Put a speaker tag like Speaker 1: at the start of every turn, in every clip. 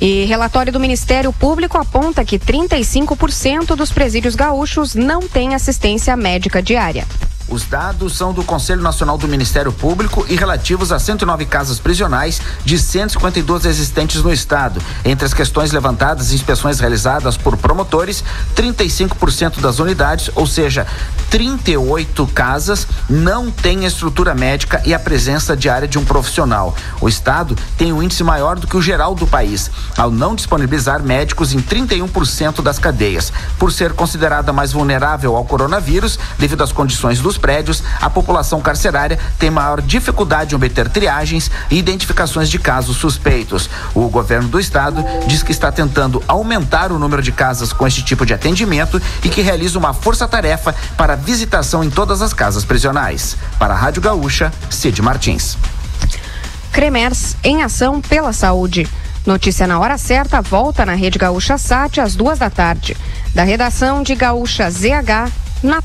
Speaker 1: E relatório do Ministério Público aponta que 35% dos presídios gaúchos não têm assistência médica diária.
Speaker 2: Os dados são do Conselho Nacional do Ministério Público e relativos a 109 casas prisionais de 152 existentes no estado. Entre as questões levantadas e inspeções realizadas por promotores, 35% das unidades, ou seja, 38 casas, não têm estrutura médica e a presença diária de um profissional. O estado tem um índice maior do que o geral do país, ao não disponibilizar médicos em 31% das cadeias. Por ser considerada mais vulnerável ao coronavírus, devido às condições dos prédios, a população carcerária tem maior dificuldade em obter triagens e identificações de casos suspeitos. O governo do estado diz que está tentando aumentar o número de casas com este tipo de atendimento e que realiza uma força-tarefa para visitação em todas as casas prisionais. Para a Rádio Gaúcha, Cid Martins.
Speaker 1: Cremers em ação pela saúde. Notícia na hora certa volta na Rede Gaúcha Sat às 14h. Da redação de Gaúcha ZH, na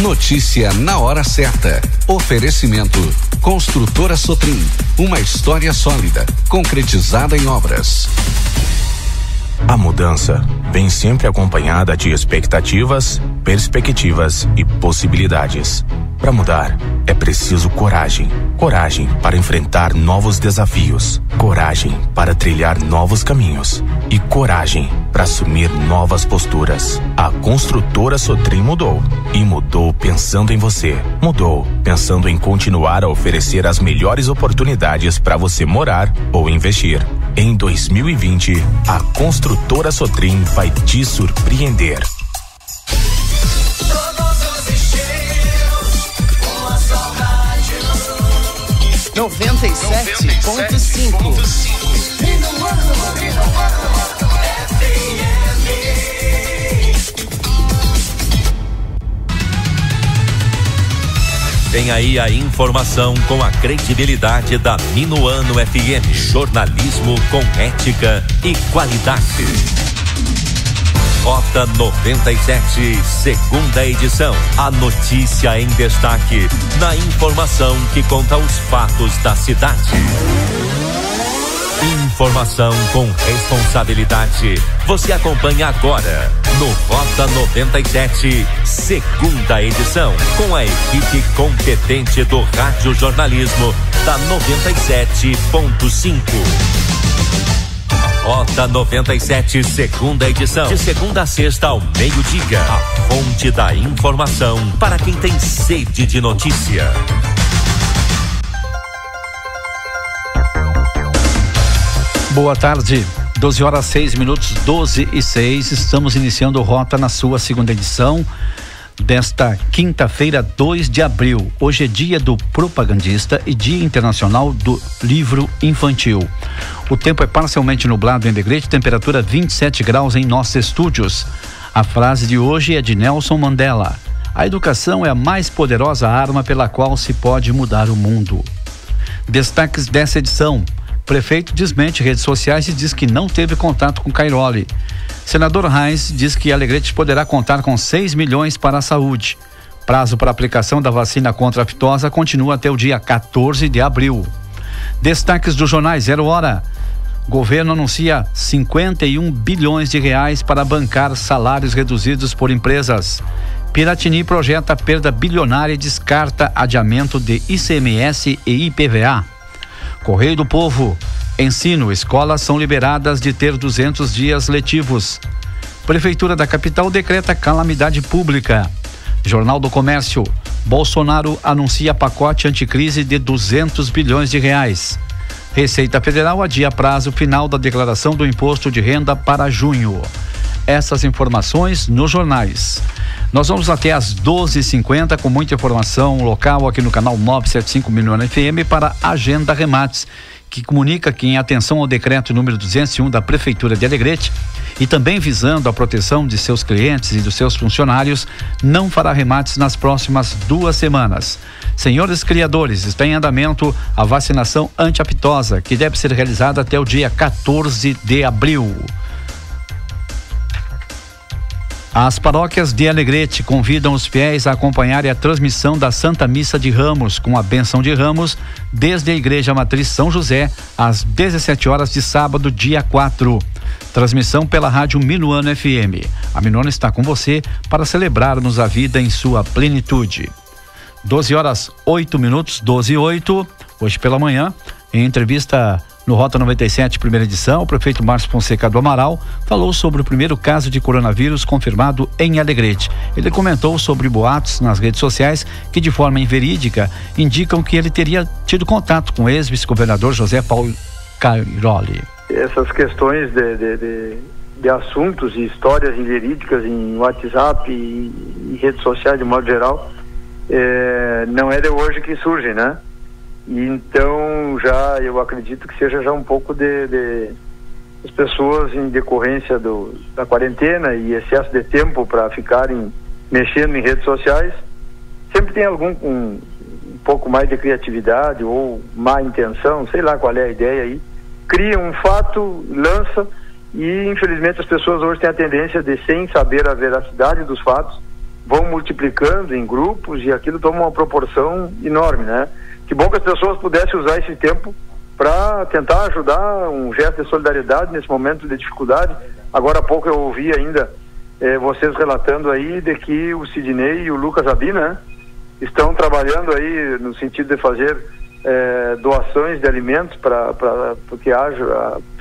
Speaker 3: Notícia na hora certa. Oferecimento. Construtora Sotrim. Uma história sólida, concretizada em obras.
Speaker 4: A mudança vem sempre acompanhada de expectativas, perspectivas e possibilidades. Para mudar, é preciso coragem. Coragem para enfrentar novos desafios. Coragem para trilhar novos caminhos. E coragem para assumir novas posturas. A Construtora Sotrim mudou. E mudou pensando em você. Mudou pensando em continuar a oferecer as melhores oportunidades para você morar ou investir. Em 2020, a Construtora Sotrim vai te surpreender.
Speaker 5: 97.5.
Speaker 6: Vem aí a informação com a credibilidade da Minuano FM. Jornalismo com ética e qualidade. Rota 97, segunda edição. A notícia em destaque, na informação que conta os fatos da cidade. Informação com responsabilidade. Você acompanha agora no Rota 97, segunda edição, com a equipe competente do Rádio Jornalismo da 97.5. Rota 97, segunda edição. De segunda a sexta ao meio-dia. A fonte da informação para quem tem sede de notícia.
Speaker 7: Boa tarde. 12h06, 12h06. Estamos iniciando Rota na sua segunda edição desta quinta-feira, 2 de abril. Hoje é dia do propagandista e dia internacional do livro infantil. O tempo é parcialmente nublado em Alegrete, temperatura 27 graus em nossos estúdios. A frase de hoje é de Nelson Mandela. A educação é a mais poderosa arma pela qual se pode mudar o mundo. Destaques dessa edição. Prefeito desmente redes sociais e diz que não teve contato com Cairoli. Senador Reis diz que Alegrete poderá contar com 6 milhões para a saúde. Prazo para aplicação da vacina contra a aftosa continua até o dia 14 de abril. Destaques dos jornais 0 hora. Governo anuncia 51 bilhões de reais para bancar salários reduzidos por empresas. Piratini projeta perda bilionária e descarta adiamento de ICMS e IPVA. Correio do Povo. Ensino, escolas são liberadas de ter 200 dias letivos. Prefeitura da capital decreta calamidade pública. Jornal do Comércio. Bolsonaro anuncia pacote anticrise de 200 bilhões de reais. Receita Federal adia prazo final da declaração do imposto de renda para junho. Essas informações nos jornais. Nós vamos até às 12h50 com muita informação local aqui no canal 975 Minuano FM para Agenda Remates, que comunica que em atenção ao decreto número 201 da Prefeitura de Alegrete e também visando a proteção de seus clientes e dos seus funcionários, não fará remates nas próximas 2 semanas. Senhores criadores, está em andamento a vacinação anti-aftosa, que deve ser realizada até o dia 14 de abril. As paróquias de Alegrete convidam os fiéis a acompanharem a transmissão da Santa Missa de Ramos, com a bênção de Ramos, desde a Igreja Matriz São José, às 17 horas de sábado, dia 4. Transmissão pela rádio Minuano FM. A Minuano está com você para celebrarmos a vida em sua plenitude. 12h08, 12h08, hoje pela manhã, em entrevista no Rota 97, primeira edição, o prefeito Márcio Fonseca do Amaral falou sobre o primeiro caso de coronavírus confirmado em Alegrete. Ele comentou sobre boatos nas redes sociais que, de forma inverídica, indicam que ele teria tido contato com o ex-vice-governador José Paulo Cairoli.
Speaker 5: Essas questões de assuntos e histórias inverídicas em WhatsApp e redes sociais de modo geral, não é de hoje que surgem, né? Então eu acredito que seja já um pouco de as pessoas, em decorrência da quarentena e excesso de tempo para ficarem mexendo em redes sociais, sempre tem algum com um pouco mais de criatividade ou má intenção, sei lá qual é a ideia aí, cria um fato, lança, e infelizmente as pessoas hoje têm a tendência de, sem saber a veracidade dos fatos, vão multiplicando em grupos e aquilo toma uma proporção enorme, né? Que bom que as pessoas pudessem usar esse tempo para tentar ajudar, um gesto de solidariedade nesse momento de dificuldade. Agora há pouco eu ouvi ainda vocês relatando aí de que o Sidney e o Lucas Abi, né, estão trabalhando aí no sentido de fazer doações de alimentos para que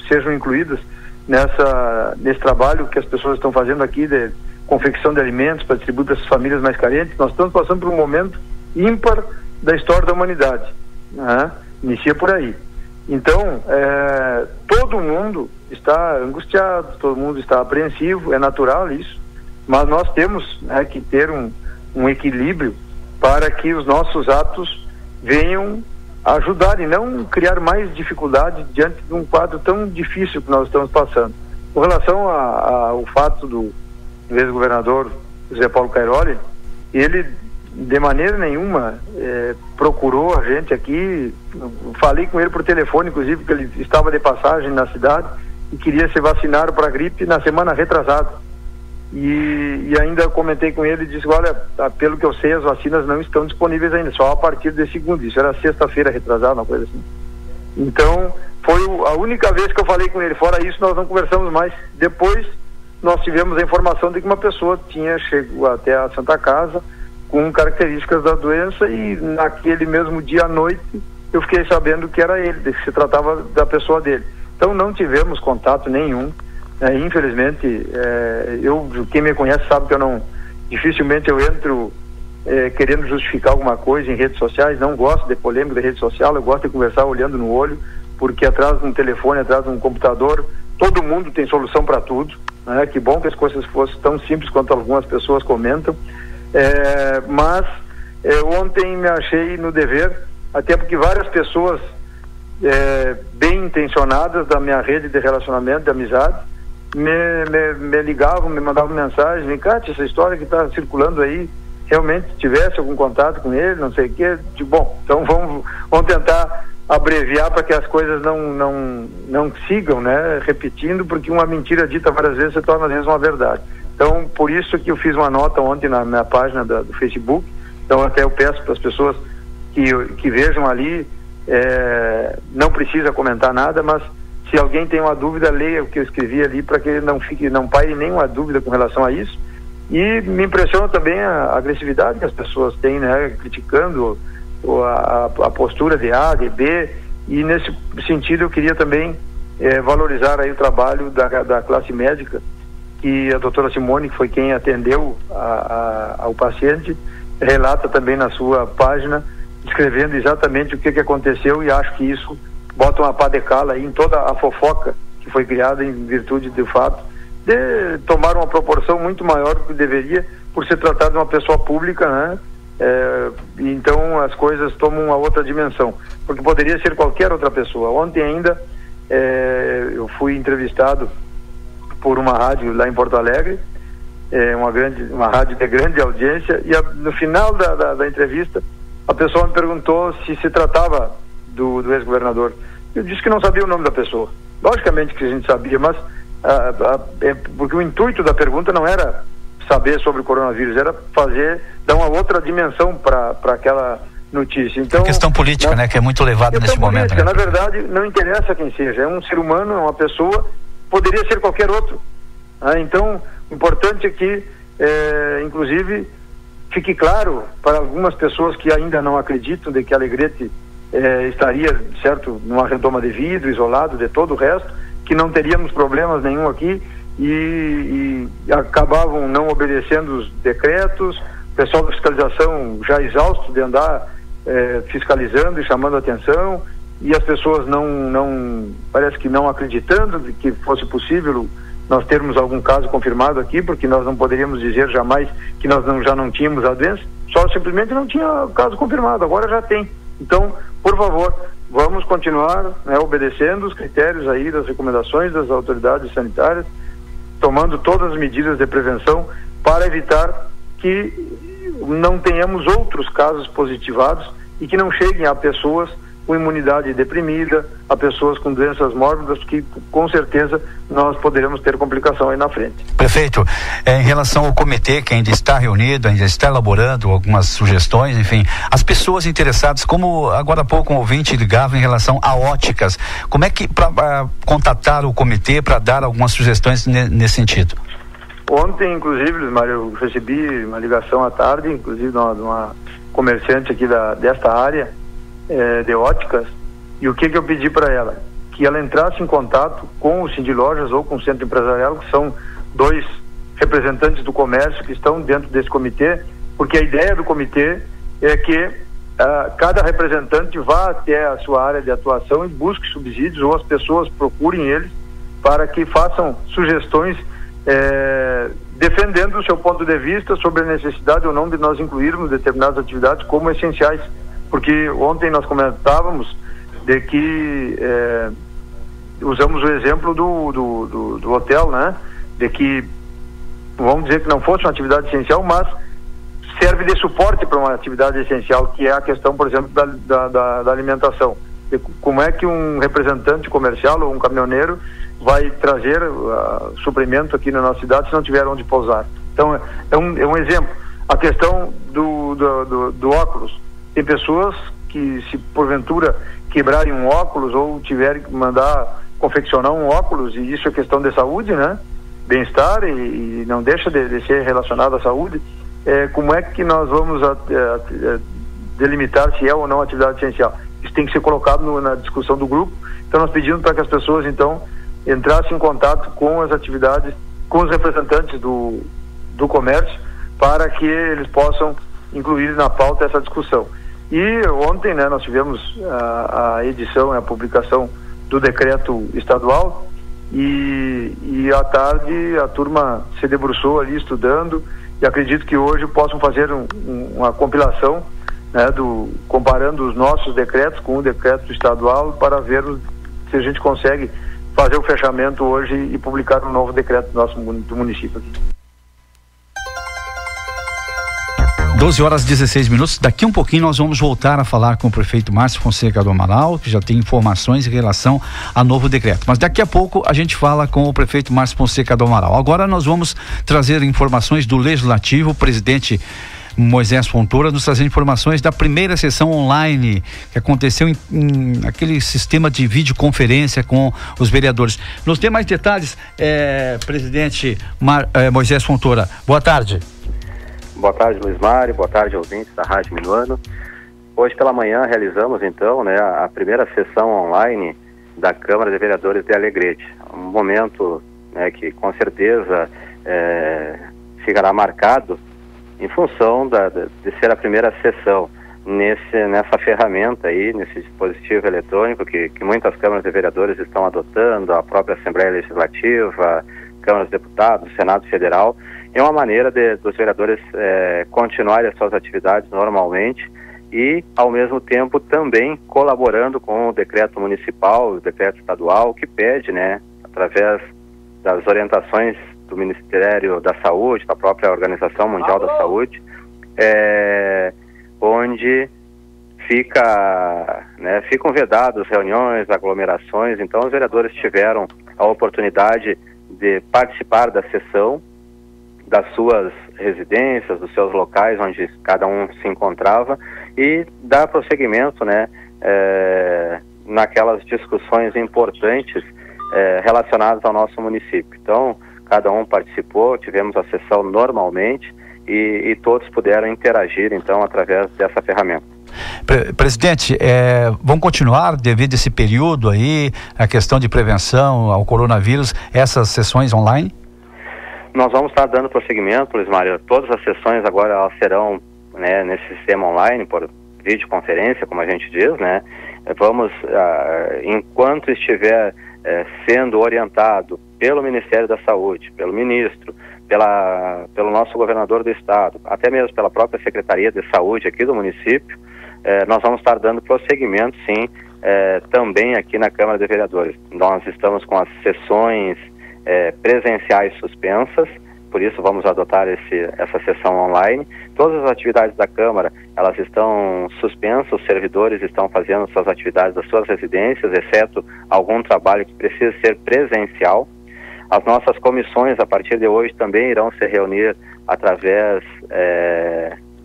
Speaker 5: sejam incluídas nesse trabalho que as pessoas estão fazendo aqui de confecção de alimentos para distribuir para essas famílias mais carentes. Nós estamos passando por um momento ímpar da história da humanidade, né? Inicia por aí. Então, todo mundo está angustiado, todo mundo está apreensivo, é natural isso, mas nós temos que ter um equilíbrio para que os nossos atos venham ajudar e não criar mais dificuldade diante de um quadro tão difícil que nós estamos passando. Com relação ao fato do ex-governador José Paulo Cairoli, ele de maneira nenhuma procurou a gente aqui. Falei com ele por telefone, inclusive, porque ele estava de passagem na cidade e queria se vacinar para a gripe na semana retrasada. E ainda comentei com ele e disse: olha, pelo que eu sei, as vacinas não estão disponíveis ainda, só a partir de segunda. Isso era sexta-feira retrasada, uma coisa assim. Então, foi a única vez que eu falei com ele. Fora isso, nós não conversamos mais. Depois, nós tivemos a informação de que uma pessoa chegou até a Santa Casa com características da doença, e naquele mesmo dia à noite eu fiquei sabendo que era ele, que se tratava da pessoa dele. Então não tivemos contato nenhum, infelizmente. Quem me conhece sabe que dificilmente eu entro querendo justificar alguma coisa em redes sociais. Não gosto de polêmica de rede social, eu gosto de conversar olhando no olho, porque atrás de um telefone, atrás de um computador, todo mundo tem solução para tudo, né? Que bom que as coisas fossem tão simples quanto algumas pessoas comentam. Mas ontem me achei no dever, até porque várias pessoas bem intencionadas da minha rede de relacionamento, de amizade, me ligavam, me mandavam mensagem: Cátia, essa história que está circulando aí, realmente tivesse algum contato com ele, não sei o quê. Bom, então vamos tentar abreviar para que as coisas não sigam, né, repetindo, porque uma mentira dita várias vezes se torna às vezes uma verdade. Então, por isso que eu fiz uma nota ontem na minha página do Facebook. Então, até eu peço para as pessoas que vejam ali, não precisa comentar nada, mas se alguém tem uma dúvida, leia o que eu escrevi ali, para que não paire nenhuma dúvida com relação a isso. E me impressiona também a agressividade que as pessoas têm, né, criticando a postura de A, de B, e nesse sentido eu queria também valorizar aí o trabalho da classe médica, que a doutora Simone, que foi quem atendeu ao paciente, relata também na sua página, descrevendo exatamente o que aconteceu, e acho que isso bota uma pá de cal aí em toda a fofoca que foi criada em virtude do fato de tomar uma proporção muito maior do que deveria, por ser tratado de uma pessoa pública, né? Então as coisas tomam uma outra dimensão, porque poderia ser qualquer outra pessoa. Ontem ainda eu fui entrevistado por uma rádio lá em Porto Alegre, uma rádio de grande audiência, e no final da entrevista a pessoa me perguntou se tratava do ex-governador. Eu disse que não sabia o nome da pessoa. Logicamente que a gente sabia, mas porque o intuito da pergunta não era saber sobre o coronavírus, era dar uma outra dimensão para aquela notícia. Então,
Speaker 7: a questão política, né, que é muito levada nesse momento. Né?
Speaker 5: Na verdade, não interessa quem seja, é um ser humano, é uma pessoa, poderia ser qualquer outro. Então, o importante é que, inclusive, fique claro para algumas pessoas que ainda não acreditam de que Alegrete estaria, certo, numa redoma de vidro, isolado de todo o resto, que não teríamos problemas nenhum aqui, e acabavam não obedecendo os decretos, o pessoal da fiscalização já exausto de andar fiscalizando e chamando a atenção, e as pessoas parece que não acreditando de que fosse possível nós termos algum caso confirmado aqui, porque nós não poderíamos dizer jamais que nós já não tínhamos a doença, só simplesmente não tinha caso confirmado, agora já tem. Então, por favor, vamos continuar, né, obedecendo os critérios aí das recomendações das autoridades sanitárias, tomando todas as medidas de prevenção para evitar que não tenhamos outros casos positivados e que não cheguem a pessoas com imunidade deprimida, a pessoas com doenças mórbidas, que com certeza nós poderemos ter complicação aí na frente.
Speaker 7: Prefeito, em relação ao comitê que ainda está reunido, ainda está elaborando algumas sugestões, enfim, as pessoas interessadas, como agora há pouco um ouvinte ligava em relação a óticas, como é que para contatar o comitê para dar algumas sugestões nesse sentido?
Speaker 5: Ontem, inclusive, Luizmar, eu recebi uma ligação à tarde, inclusive de uma comerciante aqui desta área de óticas, e o que eu pedi para ela? Que ela entrasse em contato com o Cindy Lojas ou com o Centro Empresarial, que são dois representantes do comércio que estão dentro desse comitê, porque a ideia do comitê é que cada representante vá até a sua área de atuação e busque subsídios, ou as pessoas procurem eles para que façam sugestões defendendo o seu ponto de vista sobre a necessidade ou não de nós incluirmos determinadas atividades como essenciais. Porque ontem nós comentávamos de que usamos o exemplo do hotel, né? De que, vamos dizer que não fosse uma atividade essencial, mas serve de suporte para uma atividade essencial, que é a questão, por exemplo, da alimentação. De como é que um representante comercial ou um caminhoneiro vai trazer suprimento aqui na nossa cidade se não tiver onde pousar? Então, é um exemplo. A questão do óculos. Tem pessoas que, se porventura quebrarem um óculos ou tiverem que mandar confeccionar um óculos, e isso é questão de saúde, né? Bem-estar, e não deixa de ser relacionado à saúde, como é que nós vamos delimitar se é ou não atividade essencial? Isso tem que ser colocado na discussão do grupo. Então nós pedimos para que as pessoas, então, entrassem em contato com as atividades, com os representantes do comércio, para que eles possam incluir na pauta essa discussão. E ontem, né, nós tivemos a edição, a publicação do decreto estadual, e à tarde a turma se debruçou ali estudando, e acredito que hoje possam fazer uma compilação, né, comparando os nossos decretos com o decreto estadual, para ver se a gente consegue fazer o fechamento hoje e publicar um novo decreto do município aqui.
Speaker 7: 12h16. Daqui um pouquinho nós vamos voltar a falar com o prefeito Márcio Fonseca do Amaral, que já tem informações em relação ao novo decreto. Mas daqui a pouco a gente fala com o prefeito Márcio Fonseca do Amaral. Agora nós vamos trazer informações do Legislativo. O presidente Moisés Fontoura nos trazendo informações da primeira sessão online que aconteceu em aquele sistema de videoconferência com os vereadores. Nos tem mais detalhes, presidente Moisés Fontoura. Boa tarde.
Speaker 8: Boa tarde, Luizmar, boa tarde, ouvintes da Rádio Minuano. Hoje pela manhã realizamos então, né, a primeira sessão online da Câmara de Vereadores de Alegrete. Um momento, né, que com certeza ficará marcado em função de ser a primeira sessão nessa ferramenta aí, nesse dispositivo eletrônico que muitas câmaras de vereadores estão adotando, a própria Assembleia Legislativa, Câmara dos Deputados, Senado Federal. É uma maneira dos vereadores continuarem as suas atividades normalmente e, ao mesmo tempo, também colaborando com o decreto municipal, o decreto estadual, que pede, né, através das orientações do Ministério da Saúde, da própria Organização Mundial da Saúde, onde ficam vedadas reuniões, aglomerações. Então, os vereadores tiveram a oportunidade de participar da sessão das suas residências, dos seus locais onde cada um se encontrava, e dar prosseguimento, né, naquelas discussões importantes relacionadas ao nosso município. Então, cada um participou, tivemos a sessão normalmente e todos puderam interagir, então, através dessa ferramenta.
Speaker 7: Presidente, vão continuar, devido a esse período aí, a questão de prevenção ao coronavírus, essas sessões online?
Speaker 8: Nós vamos estar dando prosseguimento, Luiz Mário. Todas as sessões agora elas serão, né, nesse sistema online, por videoconferência, como a gente diz, né? Vamos, enquanto estiver sendo orientado pelo Ministério da Saúde, pelo ministro, pelo nosso governador do estado, até mesmo pela própria Secretaria de Saúde aqui do município, nós vamos estar dando prosseguimento, sim, também aqui na Câmara de Vereadores. Nós estamos com as sessões presenciais suspensas, por isso vamos adotar essa sessão online. Todas as atividades da Câmara, elas estão suspensas, os servidores estão fazendo suas atividades das suas residências, exceto algum trabalho que precisa ser presencial. As nossas comissões, a partir de hoje, também irão se reunir através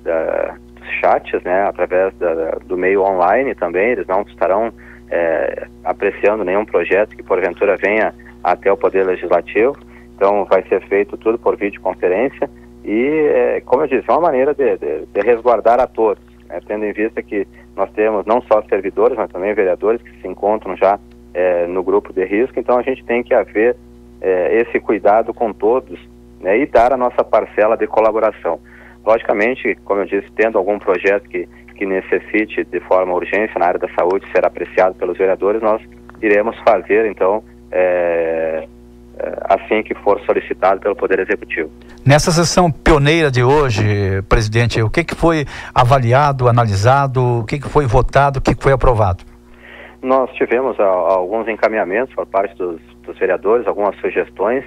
Speaker 8: dos chats, né, através do meio online também. Eles não estarão apreciando nenhum projeto que porventura venha até o Poder Legislativo. Então vai ser feito tudo por videoconferência e, como eu disse, é uma maneira de resguardar a todos, né, tendo em vista que nós temos não só servidores, mas também vereadores que se encontram já no grupo de risco. Então a gente tem que haver esse cuidado com todos, né, e dar a nossa parcela de colaboração. Logicamente, como eu disse, tendo algum projeto que necessite de forma urgência na área da saúde ser apreciado pelos vereadores, nós iremos fazer, então, assim que for solicitado pelo Poder Executivo.
Speaker 7: Nessa sessão pioneira de hoje, presidente, o que foi avaliado, analisado, o que foi votado, o que foi aprovado?
Speaker 8: Nós tivemos alguns encaminhamentos por parte dos vereadores, algumas sugestões,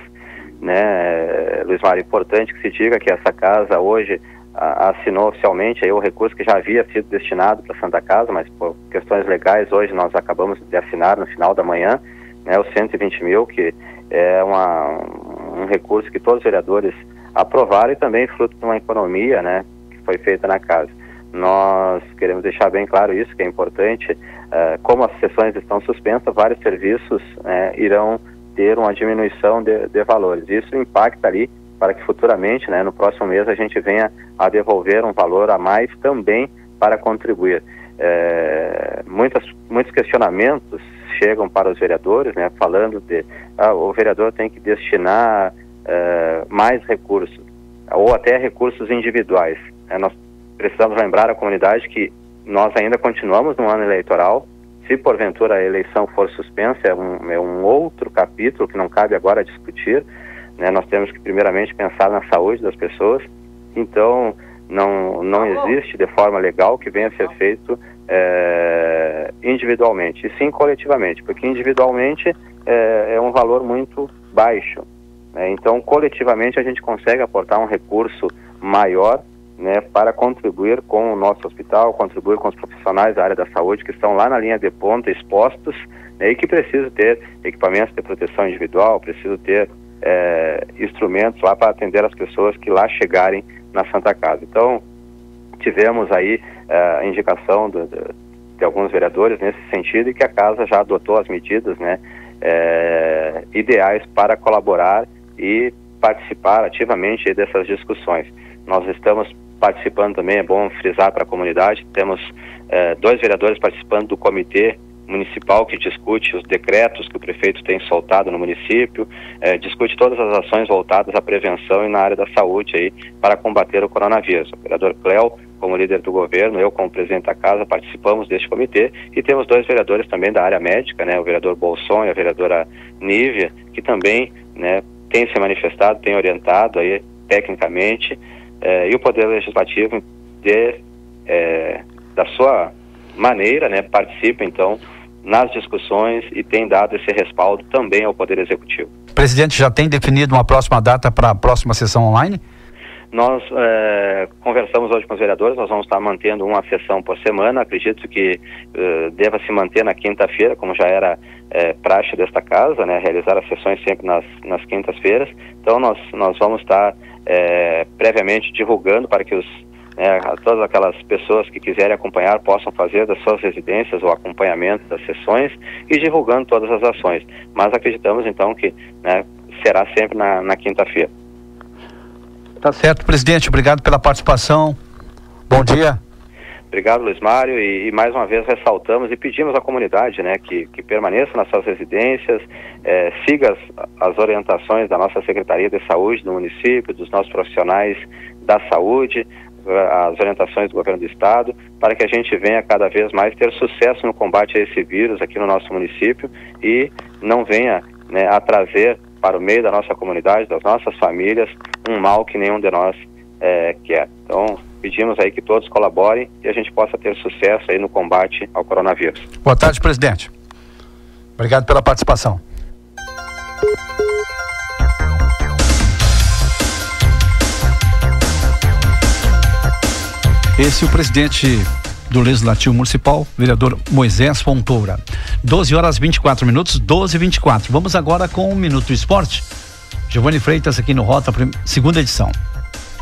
Speaker 8: né, Luiz Mário, importante que se diga que essa casa hoje assinou oficialmente aí o recurso que já havia sido destinado para a Santa Casa, mas por questões legais hoje nós acabamos de assinar no final da manhã, né, os 120 mil, que é um recurso que todos os vereadores aprovaram e também fruto de uma economia, né, que foi feita na casa. Nós queremos deixar bem claro isso, que é importante. Como as sessões estão suspensas, vários serviços irão ter uma diminuição de valores. Isso impacta ali para que futuramente, né, no próximo mês, a gente venha a devolver um valor a mais também para contribuir. Muitos questionamentos chegam para os vereadores, né, falando de o vereador tem que destinar mais recursos, ou até recursos individuais. Nós precisamos lembrar à comunidade que nós ainda continuamos no ano eleitoral. Se porventura a eleição for suspensa, é um outro capítulo que não cabe agora discutir, né? Nós temos que primeiramente pensar na saúde das pessoas. Então não existe de forma legal que venha a ser feito individualmente, e sim coletivamente, porque individualmente é um valor muito baixo, né? Então coletivamente a gente consegue aportar um recurso maior, né, para contribuir com o nosso hospital, contribuir com os profissionais da área da saúde que estão lá na linha de ponta expostos, né, e que precisam ter equipamentos de proteção individual, precisam ter instrumentos lá para atender as pessoas que lá chegarem na Santa Casa. Então tivemos aí a indicação de alguns vereadores nesse sentido, e que a casa já adotou as medidas, né, ideais para colaborar e participar ativamente dessas discussões. Nós estamos participando também, é bom frisar para a comunidade, temos 2 vereadores participando do comitê municipal que discute os decretos que o prefeito tem soltado no município, discute todas as ações voltadas à prevenção e na área da saúde aí para combater o coronavírus. O vereador Cléo, como líder do governo, eu como presidente da casa, participamos deste comitê, e temos 2 vereadores também da área médica, né, o vereador Bolson e a vereadora Nívia, que também, né, têm se manifestado, têm orientado aí tecnicamente, e o Poder Legislativo da sua maneira, né, participa então nas discussões e tem dado esse respaldo também ao Poder Executivo.
Speaker 7: O presidente já tem definido uma próxima data para a próxima sessão online?
Speaker 8: nós conversamos hoje com os vereadores, nós vamos estar mantendo uma sessão por semana, acredito que deva se manter na quinta-feira, como já era praxe desta casa, né, realizar as sessões sempre nas quintas-feiras. Então nós vamos estar previamente divulgando para que todas aquelas pessoas que quiserem acompanhar possam fazer das suas residências o acompanhamento das sessões e divulgando todas as ações. Mas acreditamos então que, né, será sempre na quinta-feira.
Speaker 7: Tá certo, presidente, obrigado pela participação. Bom dia.
Speaker 8: Obrigado, Luiz Mário, e mais uma vez ressaltamos e pedimos à comunidade, né, que permaneça nas suas residências, siga as orientações da nossa Secretaria de Saúde no município, dos nossos profissionais da saúde, as orientações do governo do estado, para que a gente venha cada vez mais ter sucesso no combate a esse vírus aqui no nosso município e não venha, né, a trazer para o meio da nossa comunidade, das nossas famílias, um mal que nenhum de nós quer. Então, pedimos aí que todos colaborem e a gente possa ter sucesso aí no combate ao coronavírus.
Speaker 7: Boa tarde, presidente. Obrigado pela participação. Esse é o presidente do Legislativo Municipal, vereador Moisés Fontoura. 12h24, 12h24. Vamos agora com o Minuto Esporte. Giovanni Freitas aqui no Rota, segunda edição.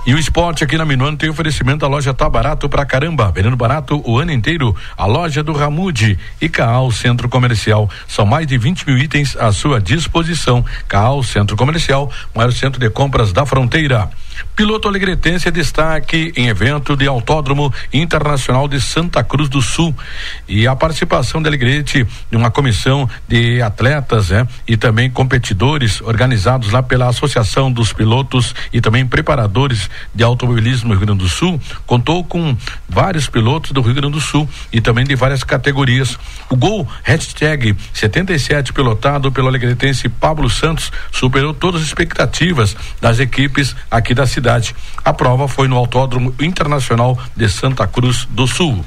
Speaker 9: E o esporte aqui na Minuano tem oferecimento da loja Tá Barato pra Caramba, vendendo barato o ano inteiro. A loja do Ramude e Caal Centro Comercial. São mais de 20 mil itens à sua disposição. Caal Centro Comercial, maior centro de compras da fronteira. Piloto alegretense é destaque em evento de Autódromo Internacional de Santa Cruz do Sul. E a participação da Alegrete de uma comissão de atletas, e também competidores organizados lá pela Associação dos Pilotos e também preparadores de automobilismo no Rio Grande do Sul, contou com vários pilotos do Rio Grande do Sul e também de várias categorias. O Gol #77 pilotado pelo alegretense Pablo Santos superou todas as expectativas das equipes aqui da cidade. A prova foi no Autódromo Internacional de Santa Cruz do Sul.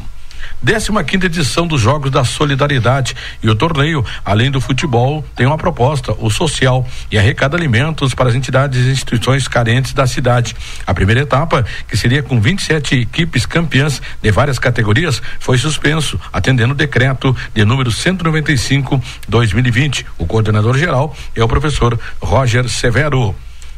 Speaker 9: 15ª edição dos Jogos da Solidariedade, e o torneio, além do futebol, tem uma proposta, o social, e arrecada alimentos para as entidades e instituições carentes da cidade. A primeira etapa, que seria com 27 equipes campeãs de várias categorias, foi suspenso, atendendo o decreto de número 195/2020. O coordenador geral é o professor Roger Severo.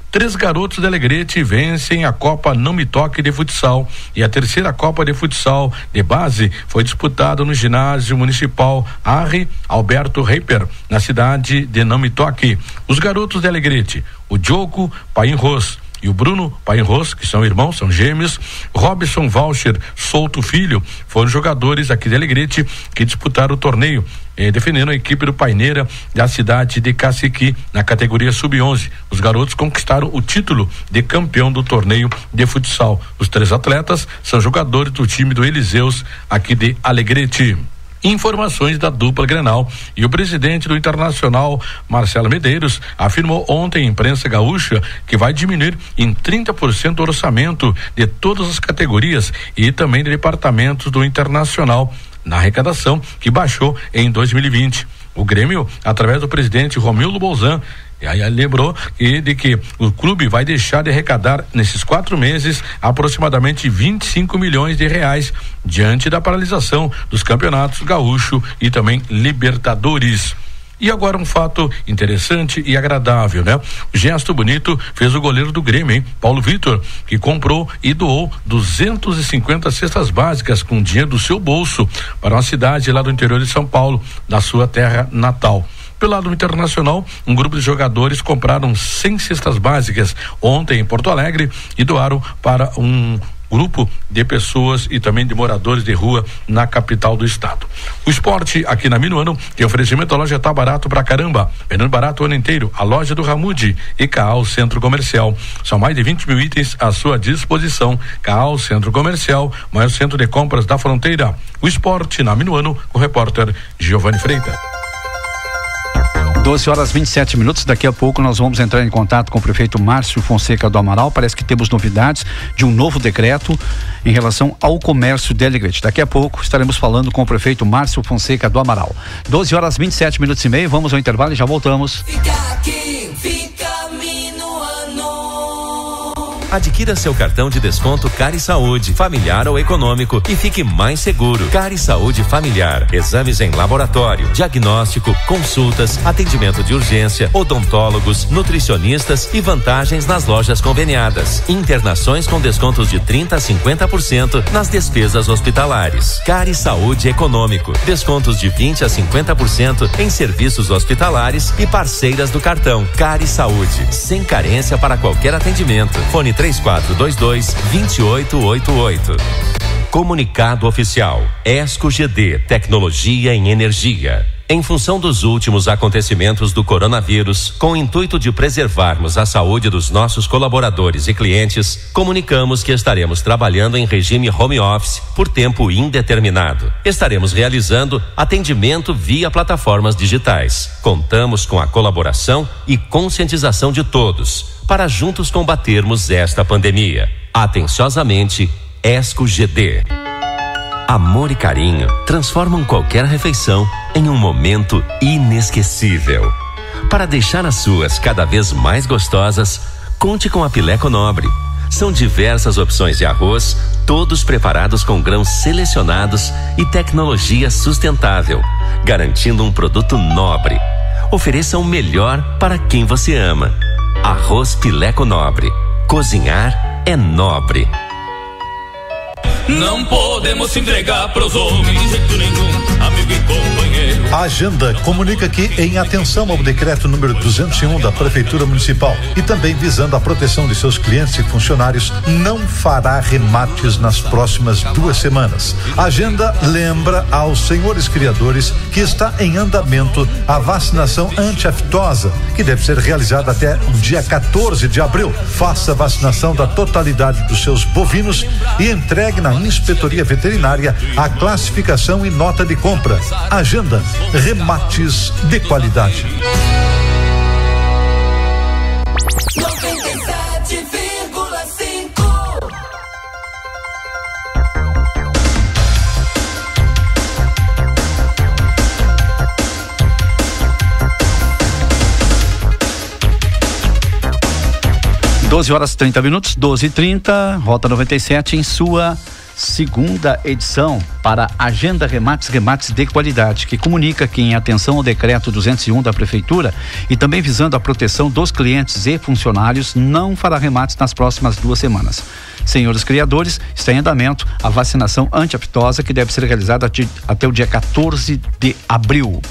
Speaker 9: 3 garotos de Alegrete vencem a Copa Não Me Toque de Futsal, e a terceira Copa de Futsal de base foi disputada no ginásio municipal Arre Alberto Reiper, na cidade de Não Me Toque. Os garotos de Alegrete, o Diogo Painros e o Bruno Painros, que são irmãos, são gêmeos, Robson Valcher Souto Filho, foram jogadores aqui de Alegrete que disputaram o torneio, defendendo a equipe do Paineira da cidade de Caciqui na categoria sub-11. Os garotos conquistaram o título de campeão do torneio de futsal. Os 3 atletas são jogadores do time do Eliseus aqui de Alegrete. Informações da dupla Grenal, e o presidente do Internacional, Marcelo Medeiros, afirmou ontem à imprensa gaúcha que vai diminuir em 30% o orçamento de todas as categorias e também de departamentos do Internacional, na arrecadação que baixou em 2020. O Grêmio, através do presidente Romildo Bolzan, lembrou de que o clube vai deixar de arrecadar nesses 4 meses aproximadamente 25 milhões de reais diante da paralisação dos campeonatos gaúcho e também Libertadores. E agora um fato interessante e agradável, né? O gesto bonito fez o goleiro do Grêmio, Paulo Vitor, que comprou e doou 250 cestas básicas com dinheiro do seu bolso para uma cidade lá do interior de São Paulo, da sua terra natal. Pelo lado internacional, um grupo de jogadores compraram 100 cestas básicas ontem em Porto Alegre e doaram para um grupo de pessoas e também de moradores de rua na capital do estado. O esporte aqui na Minuano tem oferecimento da loja Tá Barato pra Caramba, vendendo barato o ano inteiro. A loja do Ramude e Caal Centro Comercial. São mais de 20 mil itens à sua disposição. Caal Centro Comercial, maior centro de compras da fronteira. O esporte na Minuano, com o repórter Giovanni Freitas.
Speaker 7: 12h27. Daqui a pouco nós vamos entrar em contato com o prefeito Márcio Fonseca do Amaral. Parece que temos novidades de um novo decreto em relação ao comércio de Alegrete. Daqui a pouco estaremos falando com o prefeito Márcio Fonseca do Amaral. 12h27:30. Vamos ao intervalo e já voltamos.
Speaker 10: Fica aqui, fica Minuano.
Speaker 6: Adquira seu cartão de desconto Cari Saúde, familiar ou econômico, e fique mais seguro. Cari Saúde Familiar. Exames em laboratório, diagnóstico, consultas, atendimento de urgência, odontólogos, nutricionistas e vantagens nas lojas conveniadas. Internações com descontos de 30% a 50% nas despesas hospitalares. Cari Saúde Econômico. Descontos de 20% a 50% em serviços hospitalares e parceiras do cartão. Cari Saúde. Sem carência para qualquer atendimento. Fone 3422-2888. Comunicado oficial. ESCO GD, Tecnologia em Energia. Em função dos últimos acontecimentos do coronavírus, com o intuito de preservarmos a saúde dos nossos colaboradores e clientes, comunicamos que estaremos trabalhando em regime home office por tempo indeterminado. Estaremos realizando atendimento via plataformas digitais. Contamos com a colaboração e conscientização de todos para juntos combatermos esta pandemia. Atenciosamente, ESCO GD. Amor e carinho transformam qualquer refeição em um momento inesquecível. Para deixar as suas cada vez mais gostosas, conte com a Pileco Nobre. São diversas opções de arroz, todos preparados com grãos selecionados e tecnologia sustentável, garantindo um produto nobre. Ofereça o melhor para quem você ama. Arroz Pileco Nobre. Cozinhar é nobre.
Speaker 10: Não podemos entregar pros homens de jeito nenhum, amigo e companheiro.
Speaker 11: A Agenda comunica que, em atenção ao decreto número 201 da Prefeitura Municipal e também visando a proteção de seus clientes e funcionários, não fará remates nas próximas 2 semanas. A Agenda lembra aos senhores criadores que está em andamento a vacinação anti-aftosa, que deve ser realizada até o dia 14 de abril. Faça a vacinação da totalidade dos seus bovinos e entregue na Inspetoria Veterinária a classificação e nota de compra. Agenda, remates de qualidade.
Speaker 10: 97,5.
Speaker 7: Doze horas 30 minutos, 12h30, Rota 97 em sua segunda edição para Agenda Remates de Qualidade, que comunica que, em atenção ao decreto 201 da Prefeitura e também visando a proteção dos clientes e funcionários, não fará remates nas próximas 2 semanas. Senhores criadores, está em andamento a vacinação anti-aftosa, que deve ser realizada até o dia 14 de abril.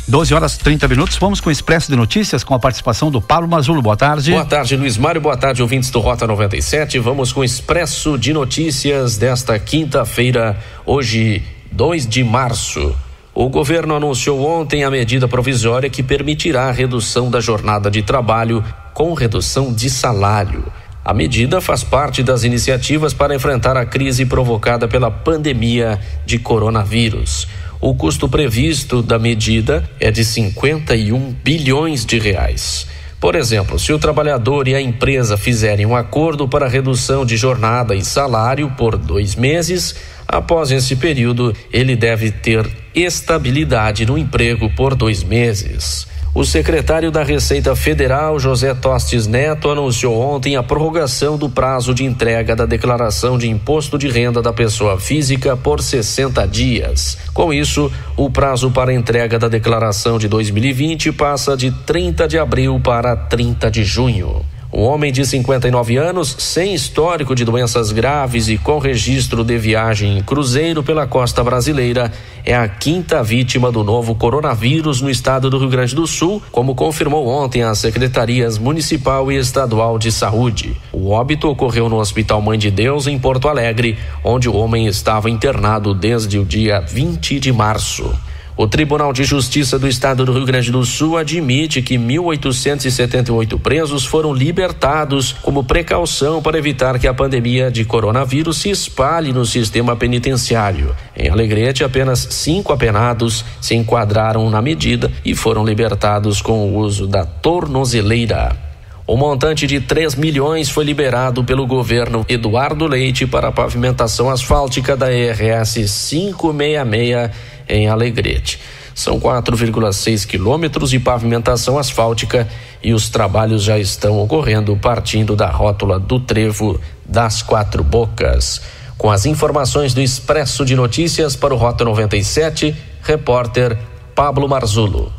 Speaker 7: 12 horas 30 minutos, vamos com o Expresso de Notícias com a participação do Paulo Mazulo. Boa tarde.
Speaker 12: Boa tarde, Luiz Mário, boa tarde, ouvintes do Rota 97. Vamos com o Expresso de Notícias desta quinta-feira, hoje 2 de março. O governo anunciou ontem a medida provisória que permitirá a redução da jornada de trabalho com redução de salário. A medida faz parte das iniciativas para enfrentar a crise provocada pela pandemia de coronavírus. O custo previsto da medida é de 51 bilhões de reais. Por exemplo, se o trabalhador e a empresa fizerem um acordo para redução de jornada e salário por 2 meses, após esse período, ele deve ter estabilidade no emprego por 2 meses. O secretário da Receita Federal, José Tostes Neto, anunciou ontem a prorrogação do prazo de entrega da declaração de imposto de renda da pessoa física por 60 dias. Com isso, o prazo para entrega da declaração de 2020 passa de 30 de abril para 30 de junho. Um homem de 59 anos, sem histórico de doenças graves e com registro de viagem em cruzeiro pela costa brasileira, é a 5ª vítima do novo coronavírus no estado do Rio Grande do Sul, como confirmou ontem as secretarias municipal e estadual de saúde. O óbito ocorreu no Hospital Mãe de Deus, em Porto Alegre, onde o homem estava internado desde o dia 20 de março. O Tribunal de Justiça do Estado do Rio Grande do Sul admite que 1.878 presos foram libertados como precaução para evitar que a pandemia de coronavírus se espalhe no sistema penitenciário. Em Alegrete, apenas 5 apenados se enquadraram na medida e foram libertados com o uso da tornozeleira. O montante de 3 milhões foi liberado pelo governo Eduardo Leite para a pavimentação asfáltica da RS 566 em Alegrete. São 4,6 quilômetros de pavimentação asfáltica e os trabalhos já estão ocorrendo partindo da rótula do trevo das Quatro Bocas. Com as informações do Expresso de Notícias para o Rota 97, repórter Pablo Marzulo.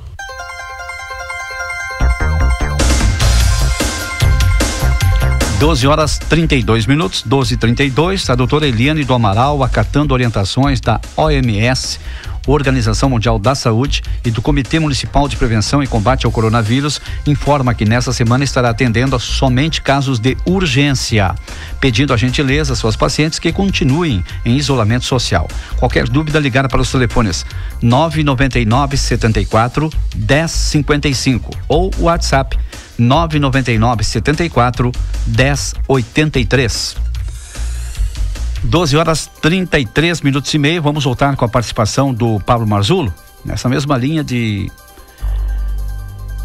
Speaker 7: Doze horas 32 minutos, 12h32, a doutora Eliane do Amaral, acatando orientações da OMS, Organização Mundial da Saúde, e do Comitê Municipal de Prevenção e Combate ao Coronavírus, informa que nessa semana estará atendendo a somente casos de urgência, pedindo a gentileza às suas pacientes que continuem em isolamento social. Qualquer dúvida, ligar para os telefones 999 74 1055 ou WhatsApp 999 74 1083. 12 horas 33 minutos e meio. Vamos voltar com a participação do Pablo Marzulo nessa mesma linha de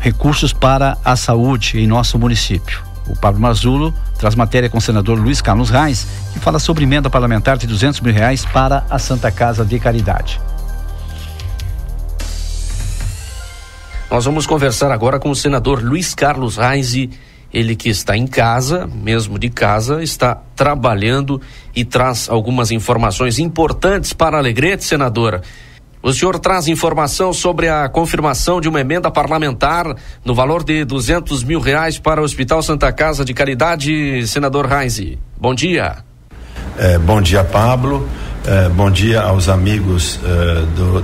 Speaker 7: recursos para a saúde em nosso município. O Pablo Marzulo traz matéria com o senador Luiz Carlos Reis, que fala sobre emenda parlamentar de R$200 mil para a Santa Casa de Caridade.
Speaker 12: Nós vamos conversar agora com o senador Luiz Carlos Reis, ele que está em casa, mesmo de casa, está trabalhando e traz algumas informações importantes para Alegrete, senadora. O senhor traz informação sobre a confirmação de uma emenda parlamentar no valor de R$200 mil para o Hospital Santa Casa de Caridade, senador Reis. Bom dia.
Speaker 13: Bom dia, Pablo. Bom dia aos amigos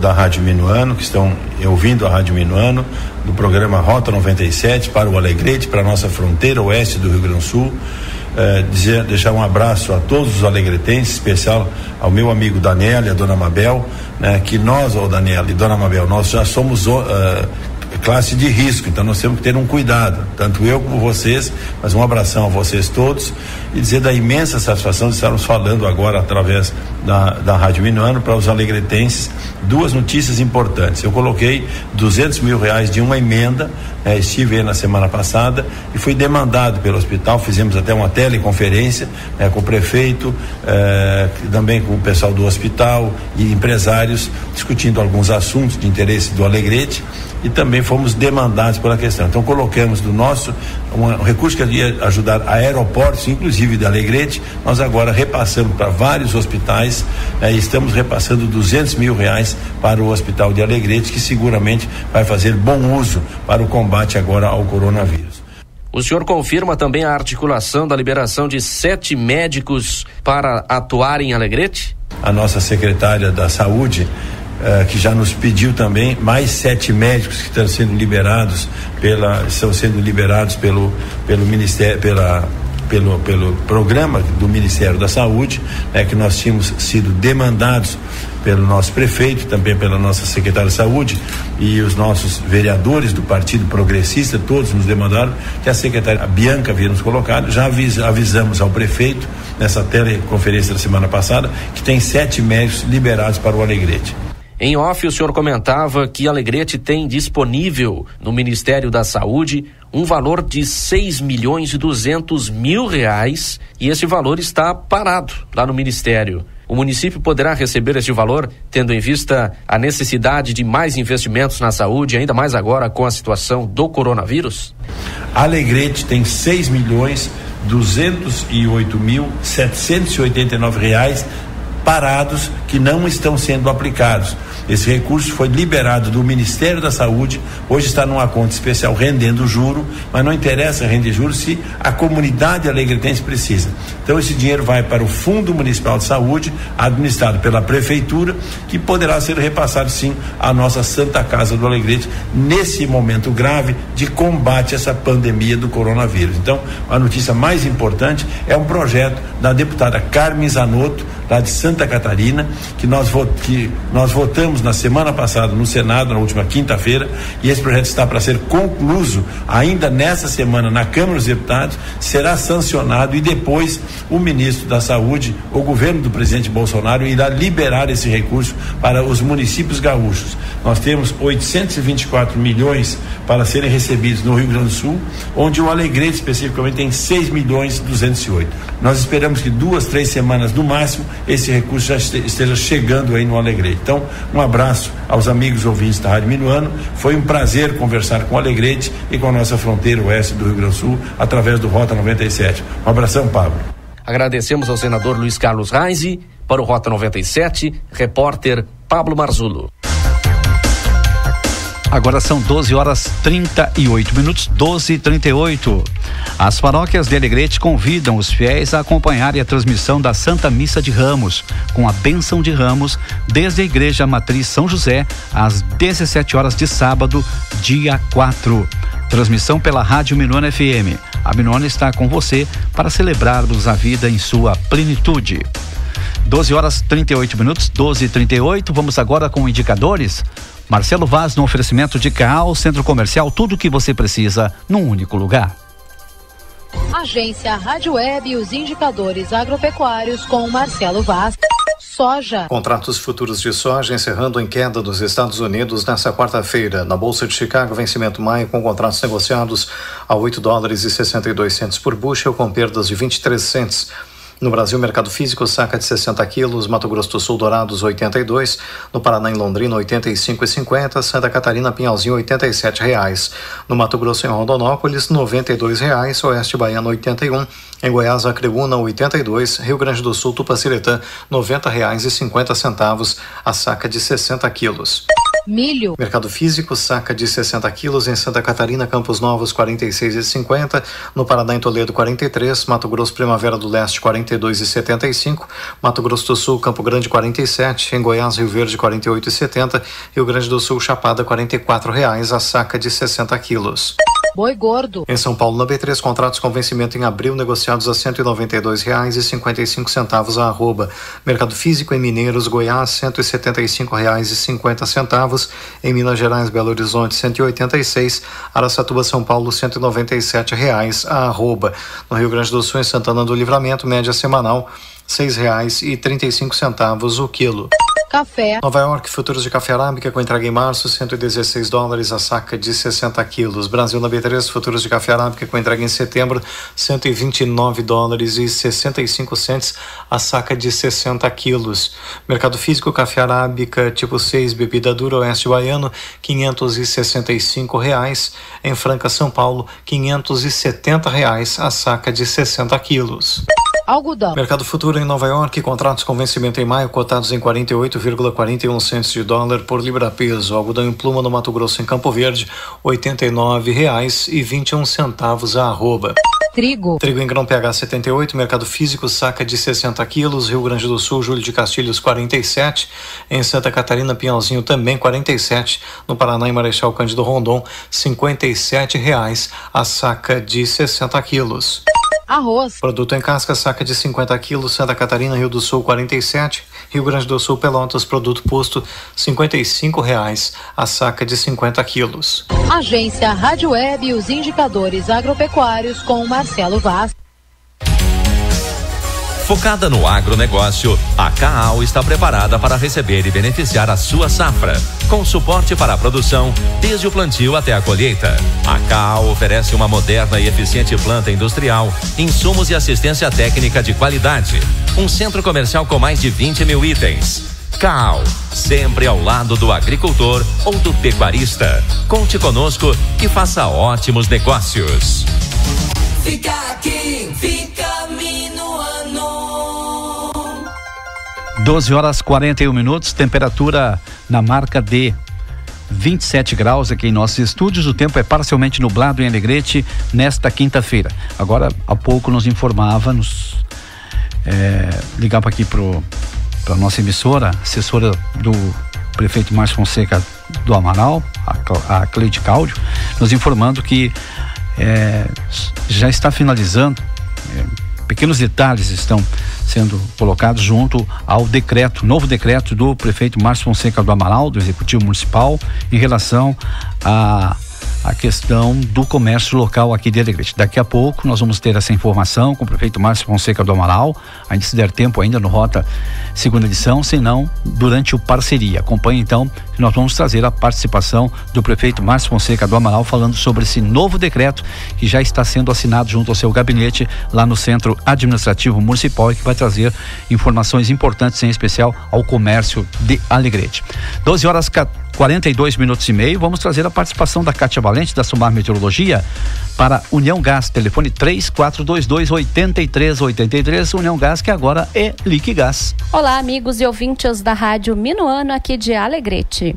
Speaker 13: da Rádio Minuano, que estão ouvindo a Rádio Minuano, do programa Rota 97 para o Alegrete, para a nossa fronteira oeste do Rio Grande do Sul. Deixar um abraço a todos os alegretenses, especial ao meu amigo Daniel e a dona Mabel, né, que nós, Daniel e dona Mabel, nós já somos classe de risco, então nós temos que ter um cuidado, tanto eu como vocês, mas um abração a vocês todos e dizer da imensa satisfação de estarmos falando agora através da Rádio Minuano para os alegretenses duas notícias importantes. Eu coloquei R$200 mil de uma emenda, estive aí na semana passada e fui demandado pelo hospital, fizemos até uma teleconferência com o prefeito, também com o pessoal do hospital e empresários, discutindo alguns assuntos de interesse do Alegrete, e também fomos demandados pela questão. Então colocamos do nosso um recurso que ia ajudar aeroportos, inclusive de Alegrete, nós agora repassamos para vários hospitais, e estamos repassando R$200 mil para o Hospital de Alegrete, que seguramente vai fazer bom uso para o combate agora ao coronavírus.
Speaker 12: O senhor confirma também a articulação da liberação de 7 médicos para atuar em Alegrete?
Speaker 13: A nossa secretária da Saúde, que já nos pediu também mais 7 médicos que estão sendo liberados pelo Ministério, pelo programa do Ministério da Saúde, que nós tínhamos sido demandados pelo nosso prefeito, também pela nossa secretária de Saúde e os nossos vereadores do Partido Progressista, todos nos demandaram que a secretária Bianca havia nos colocado. Já avisamos ao prefeito nessa teleconferência da semana passada que tem 7 médicos liberados para o Alegrete.
Speaker 12: Em off, o senhor comentava que Alegrete tem disponível no Ministério da Saúde um valor de R$6.200.000 e esse valor está parado lá no Ministério. O município poderá receber esse valor, tendo em vista a necessidade de mais investimentos na saúde, ainda mais agora com a situação do coronavírus?
Speaker 13: Alegrete tem R$6.208.789 parados que não estão sendo aplicados. Esse recurso foi liberado do Ministério da Saúde, hoje está numa conta especial rendendo juro, mas não interessa render juro se a comunidade alegretense precisa. Então esse dinheiro vai para o Fundo Municipal de Saúde, administrado pela Prefeitura, que poderá ser repassado sim à nossa Santa Casa do Alegrete, nesse momento grave de combate a essa pandemia do coronavírus. Então, a notícia mais importante é um projeto da deputada Carmen Zanotto, lá de Santa Catarina, que nós votamos na semana passada no Senado, na última quinta-feira, e esse projeto está para ser concluído ainda nessa semana na Câmara dos Deputados, será sancionado e depois o ministro da Saúde, o governo do presidente Bolsonaro, irá liberar esse recurso para os municípios gaúchos. Nós temos 824 milhões para serem recebidos no Rio Grande do Sul, onde o Alegrete especificamente tem 6.208. Nós esperamos que 2-3 semanas no máximo esse recurso já esteja chegando aí no Alegrete. Então, um abraço aos amigos ouvintes da Rádio Minuano. Foi um prazer conversar com o Alegrete e com a nossa fronteira oeste do Rio Grande do Sul através do Rota 97. Um abração, Pablo.
Speaker 12: Agradecemos ao senador Luiz Carlos Reis. Para o Rota 97, repórter Pablo Marzulo.
Speaker 7: Agora são 12h38, 12h38. As paróquias de Alegrete convidam os fiéis a acompanharem a transmissão da Santa Missa de Ramos, com a bênção de Ramos, desde a Igreja Matriz São José, às 17 horas de sábado, dia 4. Transmissão pela Rádio Minuano FM. A Minuano está com você para celebrarmos a vida em sua plenitude. 12h38, 12h38. Vamos agora com indicadores. Marcelo Vaz no oferecimento de Caal, Centro Comercial, tudo o que você precisa num único lugar.
Speaker 14: Agência Rádio Web e os indicadores agropecuários com Marcelo Vaz. Soja.
Speaker 15: Contratos futuros de soja encerrando em queda dos Estados Unidos nesta quarta-feira. Na Bolsa de Chicago, vencimento maio com contratos negociados a $8,62 por bushel, com perdas de 23 cents. No Brasil, mercado físico, saca de 60 quilos, Mato Grosso do Sul, Dourados, 82, no Paraná, em Londrina, 85,50, Santa Catarina, Pinhalzinho, R$87. No Mato Grosso, em Rondonópolis, R$92, Oeste Baiano, 81, em Goiás, Acreúna, 82, Rio Grande do Sul, Tupaciretã, R$90,50, a saca de 60 quilos.
Speaker 14: Milho.
Speaker 15: Mercado físico, saca de 60 quilos, em Santa Catarina, Campos Novos, 46,50, no Paraná, em Toledo, 43, Mato Grosso, Primavera do Leste, 42,75, Mato Grosso do Sul, Campo Grande, 47, em Goiás, Rio Verde, 48,70, Rio Grande do Sul, Chapada, R$44, a saca de 60 quilos.
Speaker 14: Boi gordo.
Speaker 15: Em São Paulo, na B3, contratos com vencimento em abril negociados a R$192,55 a arroba. Mercado físico em Mineiros, Goiás, R$175,50. Em Minas Gerais, Belo Horizonte, 186. Araçatuba, São Paulo, R$197 a arroba. No Rio Grande do Sul, em Santana do Livramento, média semanal, R$6,35 o quilo.
Speaker 14: Café.
Speaker 15: Nova York, futuros de café arábica com entrega em março, $116 a saca de 60 quilos. Brasil, na B3, futuros de café arábica com entrega em setembro, $129,65 a saca de 60 quilos. Mercado físico, café arábica tipo 6, bebida dura, Oeste Baiano, R$565. Em Franca, São Paulo, R$570 a saca de 60 quilos.
Speaker 14: Algodão.
Speaker 15: Mercado futuro em Nova York, contratos com vencimento em maio, cotados em 48,41 centos de dólar por libra-peso. Algodão em pluma no Mato Grosso, em Campo Verde, R$89,21 a arroba.
Speaker 14: Trigo.
Speaker 15: Trigo em grão PH 78, mercado físico, saca de 60 quilos, Rio Grande do Sul, Júlio de Castilhos, 47, em Santa Catarina, Pinhalzinho, também 47, no Paraná, em Marechal Cândido Rondon, R$57 a saca de 60 quilos.
Speaker 14: Arroz.
Speaker 15: Produto em casca, saca de 50 quilos, Santa Catarina, Rio do Sul, 47, Rio Grande do Sul, Pelotas, produto posto, R$55 a saca de 50 quilos.
Speaker 14: Agência Rádio Web e os indicadores agropecuários com Marcelo Vaz.
Speaker 6: Focada no agronegócio, a Caal está preparada para receber e beneficiar a sua safra, com suporte para a produção, desde o plantio até a colheita. A Caal oferece uma moderna e eficiente planta industrial, insumos e assistência técnica de qualidade. Um centro comercial com mais de 20 mil itens. Caal, sempre ao lado do agricultor ou do pecuarista. Conte conosco e faça ótimos negócios.
Speaker 10: Fica aqui, fica Minuano.
Speaker 7: 12h41, temperatura na marca de 27 graus aqui em nossos estúdios. O tempo é parcialmente nublado em Alegrete nesta quinta-feira. Agora, há pouco nos informava, ligava aqui para a nossa emissora, assessora do prefeito Márcio Fonseca do Amaral, a Cleide Cáudio, nos informando que já está finalizando, pequenos detalhes estão sendo colocados junto ao novo decreto do prefeito Márcio Fonseca do Amaral, do Executivo Municipal, em relação à a questão do comércio local aqui de Alegrete. Daqui a pouco nós vamos ter essa informação com o prefeito Márcio Fonseca do Amaral, ainda se der tempo ainda no Rota segunda edição, se não, durante o Parceria. Acompanhe então, que nós vamos trazer a participação do prefeito Márcio Fonseca do Amaral falando sobre esse novo decreto que já está sendo assinado junto ao seu gabinete lá no Centro Administrativo Municipal e que vai trazer informações importantes, em especial ao comércio de Alegrete. 12h42 vamos trazer a participação da Kátia Valente, da Sumar Meteorologia, para União Gás, telefone 3422-8383, União Gás, que agora é Liquigás.
Speaker 16: Olá, amigos e ouvintes da Rádio Minuano, aqui de Alegrete.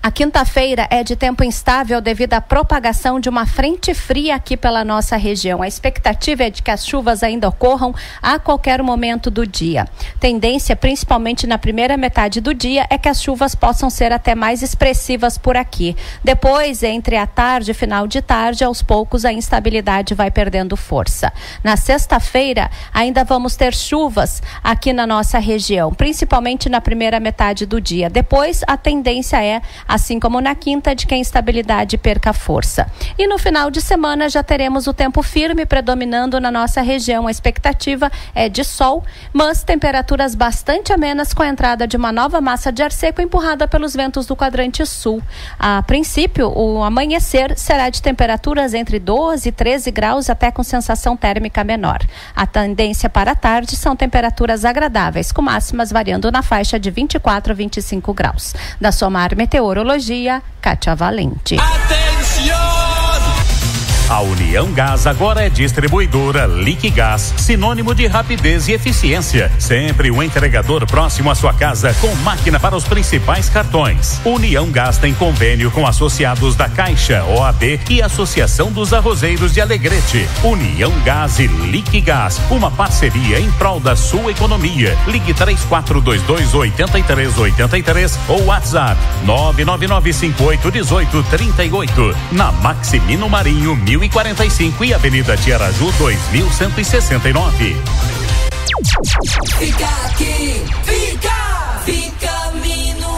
Speaker 16: A quinta-feira é de tempo instável devido à propagação de uma frente fria aqui pela nossa região. A expectativa é de que as chuvas ainda ocorram a qualquer momento do dia. Tendência, principalmente na primeira metade do dia, é que as chuvas possam ser até mais expressivas por aqui. Depois, entre a tarde e final de tarde, aos poucos a instabilidade vai perdendo força. Na sexta-feira, ainda vamos ter chuvas aqui na nossa região, principalmente na primeira metade do dia. Depois, a tendência é, assim como na quinta, de que a instabilidade perca força. E no final de semana já teremos o tempo firme predominando na nossa região. A expectativa é de sol, mas temperaturas bastante amenas com a entrada de uma nova massa de ar seco empurrada pelos ventos do quadrante sul. A princípio, o amanhecer será de temperaturas entre 12 e 13 graus, até com sensação térmica menor. A tendência para a tarde são temperaturas agradáveis, com máximas variando na faixa de 24 a 25 graus. Da Somar Meteorologia, Kátia Valente.
Speaker 17: A União Gás agora é distribuidora Liquigás, sinônimo de rapidez e eficiência. Sempre um entregador próximo à sua casa com máquina para os principais cartões. União Gás tem convênio com associados da Caixa, OAB e Associação dos Arrozeiros de Alegrete. União Gás e Liquigás, uma parceria em prol da sua economia. Ligue 3422-8383 ou WhatsApp 999581838 na Maximino Marinho 1045 e Avenida Tiaraju 2169.
Speaker 18: Fica aqui, fica Minuano.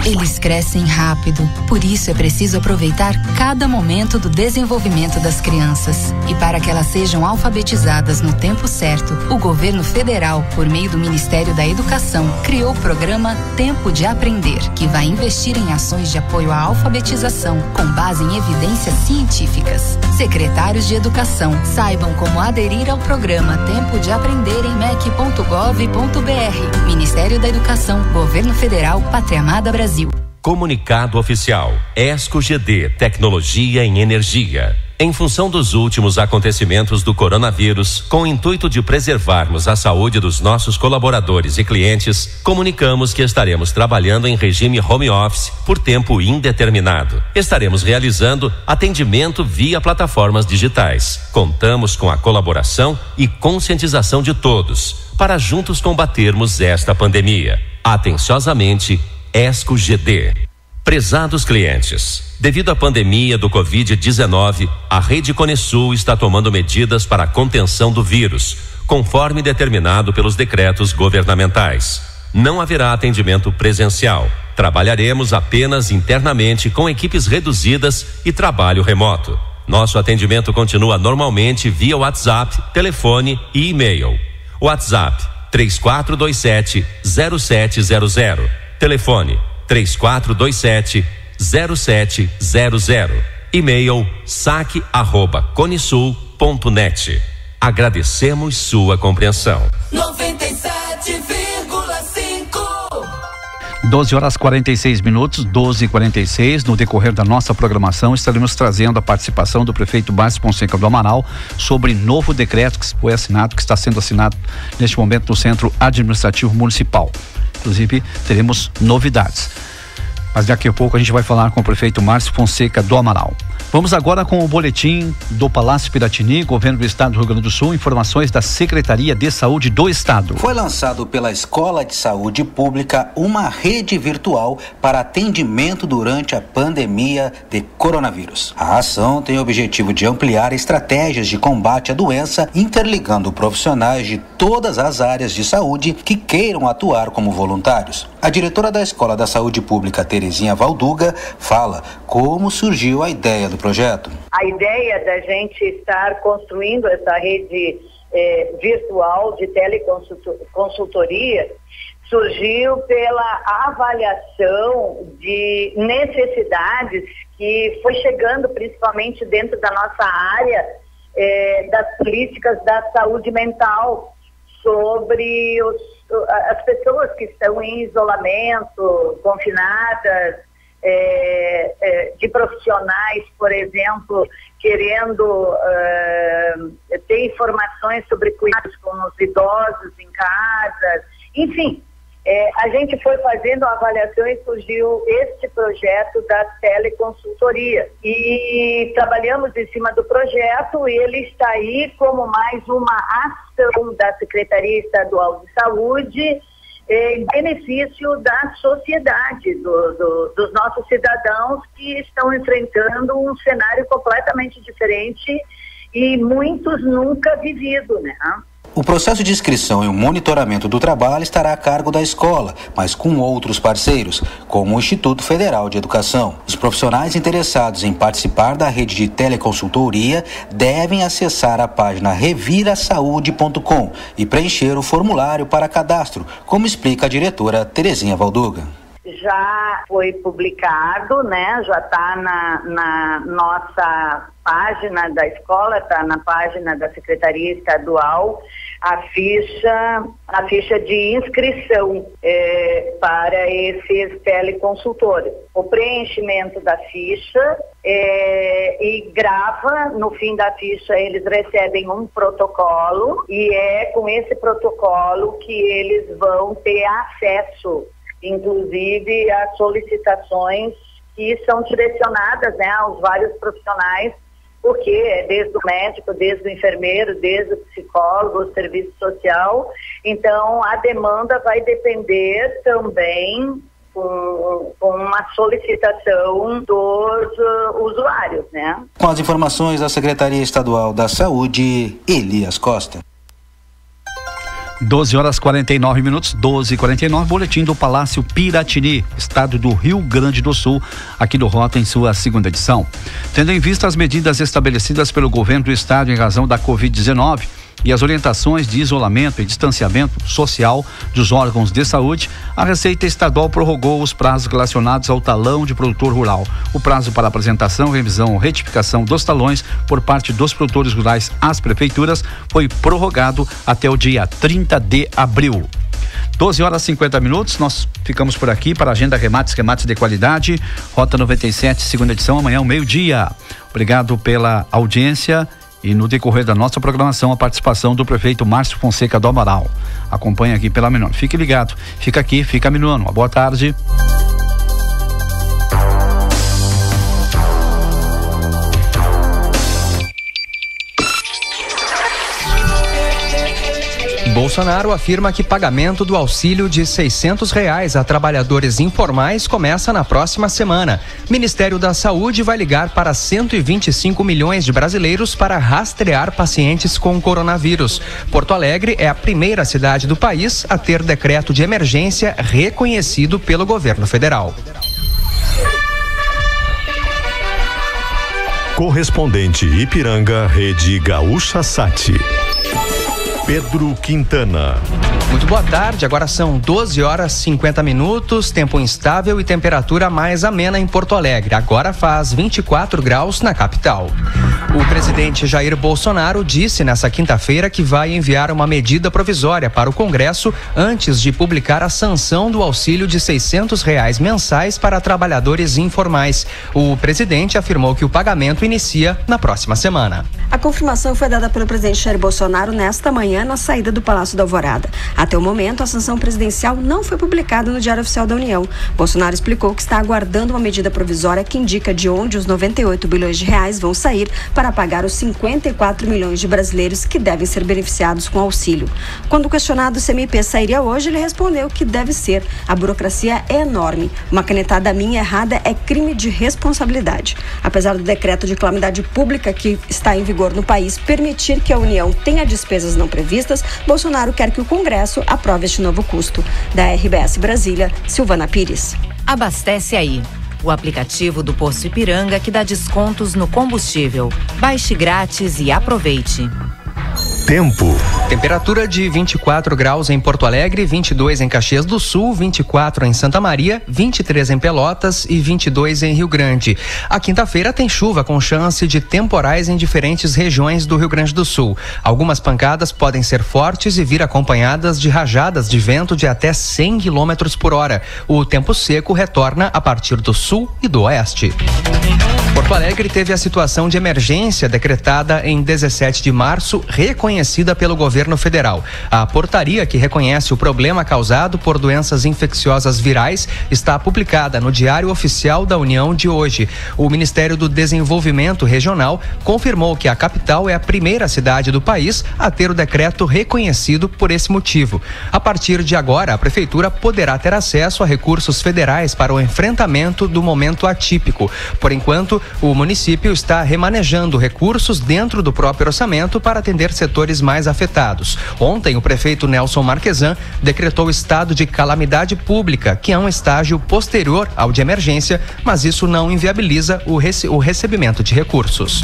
Speaker 18: Eles crescem rápido, por isso é preciso aproveitar cada momento do desenvolvimento das crianças. E para que elas sejam alfabetizadas no tempo certo, o governo federal, por meio do Ministério da Educação, criou o programa Tempo de Aprender, que vai investir em ações de apoio à alfabetização, com base em evidências científicas. Secretários de Educação, saibam como aderir ao programa Tempo de Aprender em mec.gov.br. Ministério da Educação, Governo Federal, Pátria Amada Brasil.
Speaker 6: Comunicado oficial. ESCO GD, Tecnologia em Energia. Em função dos últimos acontecimentos do coronavírus, com o intuito de preservarmos a saúde dos nossos colaboradores e clientes, comunicamos que estaremos trabalhando em regime home office por tempo indeterminado. Estaremos realizando atendimento via plataformas digitais. Contamos com a colaboração e conscientização de todos para juntos combatermos esta pandemia. Atenciosamente, ESCO GD. Prezados clientes, devido à pandemia do Covid-19, a Rede Conesul está tomando medidas para a contenção do vírus, conforme determinado pelos decretos governamentais. Não haverá atendimento presencial. Trabalharemos apenas internamente com equipes reduzidas e trabalho remoto. Nosso atendimento continua normalmente via WhatsApp, telefone e e-mail. WhatsApp 3427-0700. Telefone 3427-0700. E-mail saque@conisul.net. Agradecemos sua compreensão.
Speaker 18: 97,5.
Speaker 7: 12h46, 12h46. No decorrer da nossa programação, estaremos trazendo a participação do prefeito Márcio Fonseca do Amaral sobre novo decreto que foi assinado, que está sendo assinado neste momento no Centro Administrativo Municipal. Inclusive, teremos novidades. Mas daqui a pouco a gente vai falar com o prefeito Márcio Fonseca do Amaral. Vamos agora com o boletim do Palácio Piratini, Governo do Estado do Rio Grande do Sul, informações da Secretaria de Saúde do Estado.
Speaker 19: Foi lançado pela Escola de Saúde Pública uma rede virtual para atendimento durante a pandemia de coronavírus. A ação tem o objetivo de ampliar estratégias de combate à doença, interligando profissionais de todas as áreas de saúde que queiram atuar como voluntários. A diretora da Escola da Saúde Pública, Terezinha Valduga, fala como surgiu a ideia do projeto.
Speaker 20: A ideia da gente estar construindo essa rede virtual de teleconsultoria surgiu pela avaliação de necessidades que foi chegando principalmente dentro da nossa área das políticas da saúde mental sobre as pessoas que estão em isolamento, confinadas, de profissionais, por exemplo, querendo ter informações sobre cuidados com os idosos em casa, enfim. A gente foi fazendo a avaliação e surgiu este projeto da teleconsultoria. E trabalhamos em cima do projeto e ele está aí como mais uma ação da Secretaria Estadual de Saúde em benefício da sociedade, dos nossos cidadãos que estão enfrentando um cenário completamente diferente e muitos nunca vivido, né?
Speaker 19: O processo de inscrição e o monitoramento do trabalho estará a cargo da escola, mas com outros parceiros, como o Instituto Federal de Educação. Os profissionais interessados em participar da rede de teleconsultoria devem acessar a página revirasaude.com e preencher o formulário para cadastro, como explica a diretora Terezinha Valduga.
Speaker 20: Já foi publicado, né? Já está na nossa página da escola, está na página da Secretaria Estadual a ficha de inscrição para esses teleconsultores. O preenchimento da ficha e no fim da ficha eles recebem um protocolo e é com esse protocolo que eles vão ter acesso, inclusive as solicitações que são direcionadas, né, aos vários profissionais, porque é desde o médico, desde o enfermeiro, desde o psicólogo, o serviço social. Então, a demanda vai depender também com uma solicitação dos usuários, né?
Speaker 19: Com as informações da Secretaria Estadual da Saúde, Elias Costa.
Speaker 7: 12h49, 12h49, boletim do Palácio Piratini, estado do Rio Grande do Sul, aqui do Rota em sua segunda edição. Tendo em vista as medidas estabelecidas pelo governo do estado em razão da Covid-19 e as orientações de isolamento e distanciamento social dos órgãos de saúde, a Receita Estadual prorrogou os prazos relacionados ao talão de produtor rural. O prazo para apresentação, revisão ou retificação dos talões por parte dos produtores rurais às prefeituras foi prorrogado até o dia 30 de abril. 12h50, nós ficamos por aqui para a agenda remates de qualidade, Rota 97, segunda edição, amanhã ao meio-dia. Obrigado pela audiência. E no decorrer da nossa programação, a participação do prefeito Márcio Fonseca do Amaral. Acompanhe aqui pela Minuano. Fique ligado, fica aqui, fica Minuano. Uma boa tarde.
Speaker 21: Bolsonaro afirma que pagamento do auxílio de R$600 a trabalhadores informais começa na próxima semana. Ministério da Saúde vai ligar para 125 milhões de brasileiros para rastrear pacientes com coronavírus. Porto Alegre é a primeira cidade do país a ter decreto de emergência reconhecido pelo governo federal.
Speaker 22: Correspondente Ipiranga, Rede Gaúcha Sat. Pedro Quintana.
Speaker 21: Muito boa tarde, agora são 12h50, tempo instável e temperatura mais amena em Porto Alegre. Agora faz 24 graus na capital. O presidente Jair Bolsonaro disse nessa quinta-feira que vai enviar uma medida provisória para o Congresso antes de publicar a sanção do auxílio de R$600 mensais para trabalhadores informais. O presidente afirmou que o pagamento inicia na próxima semana.
Speaker 23: A confirmação foi dada pelo presidente Jair Bolsonaro nesta manhã
Speaker 1: manhã na saída do Palácio da Alvorada. Até o momento, a sanção presidencial não foi publicada no Diário Oficial da União. Bolsonaro explicou que está aguardando uma medida provisória que indica de onde os 98 bilhões de reais vão sair para pagar os 54 milhões de brasileiros que devem ser beneficiados com auxílio. Quando questionado se a MP sairia hoje, ele respondeu que deve ser. A burocracia é enorme. Uma canetada minha errada é crime de responsabilidade. Apesar do decreto de calamidade pública que está em vigor no país permitir que a União tenha despesas não previstas, Bolsonaro quer que o Congresso aprove este novo custo. Da RBS Brasília, Silvana Pires.
Speaker 2: Abastece aí. O aplicativo do Posto Ipiranga que dá descontos no combustível. Baixe grátis e aproveite.
Speaker 22: Tempo.
Speaker 21: Temperatura de 24 graus em Porto Alegre, 22 em Caxias do Sul, 24 em Santa Maria, 23 em Pelotas e 22 em Rio Grande. A quinta-feira tem chuva com chance de temporais em diferentes regiões do Rio Grande do Sul. Algumas pancadas podem ser fortes e vir acompanhadas de rajadas de vento de até 100 km por hora. O tempo seco retorna a partir do sul e do oeste. Porto Alegre teve a situação de emergência decretada em 17 de março, reconhecida pelo governo federal. A portaria que reconhece o problema causado por doenças infecciosas virais está publicada no Diário Oficial da União de hoje. O Ministério do Desenvolvimento Regional confirmou que a capital é a primeira cidade do país a ter o decreto reconhecido por esse motivo. A partir de agora, a prefeitura poderá ter acesso a recursos federais para o enfrentamento do momento atípico. Por enquanto, o município está remanejando recursos dentro do próprio orçamento para atender setores mais afetados. Ontem, o prefeito Nelson Marquesan decretou estado de calamidade pública, que é um estágio posterior ao de emergência, mas isso não inviabiliza o recebimento de recursos.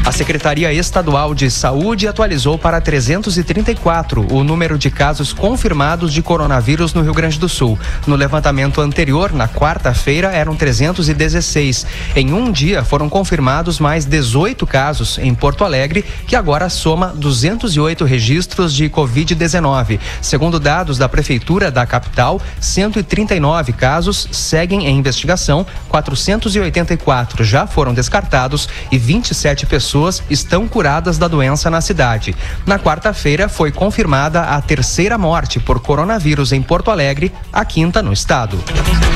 Speaker 21: A Secretaria Estadual de Saúde atualizou para 334 o número de casos confirmados de coronavírus no Rio Grande do Sul. No levantamento anterior, na quarta-feira, eram 316. Em um dia, foram confirmados mais 18 casos em Porto Alegre, que agora soma 208 registros de Covid-19. Segundo dados da Prefeitura da capital, 139 casos seguem em investigação, 484 já foram descartados e 27 pessoas estão curadas da doença na cidade. Na quarta-feira, foi confirmada a terceira morte por coronavírus em Porto Alegre, a quinta no estado.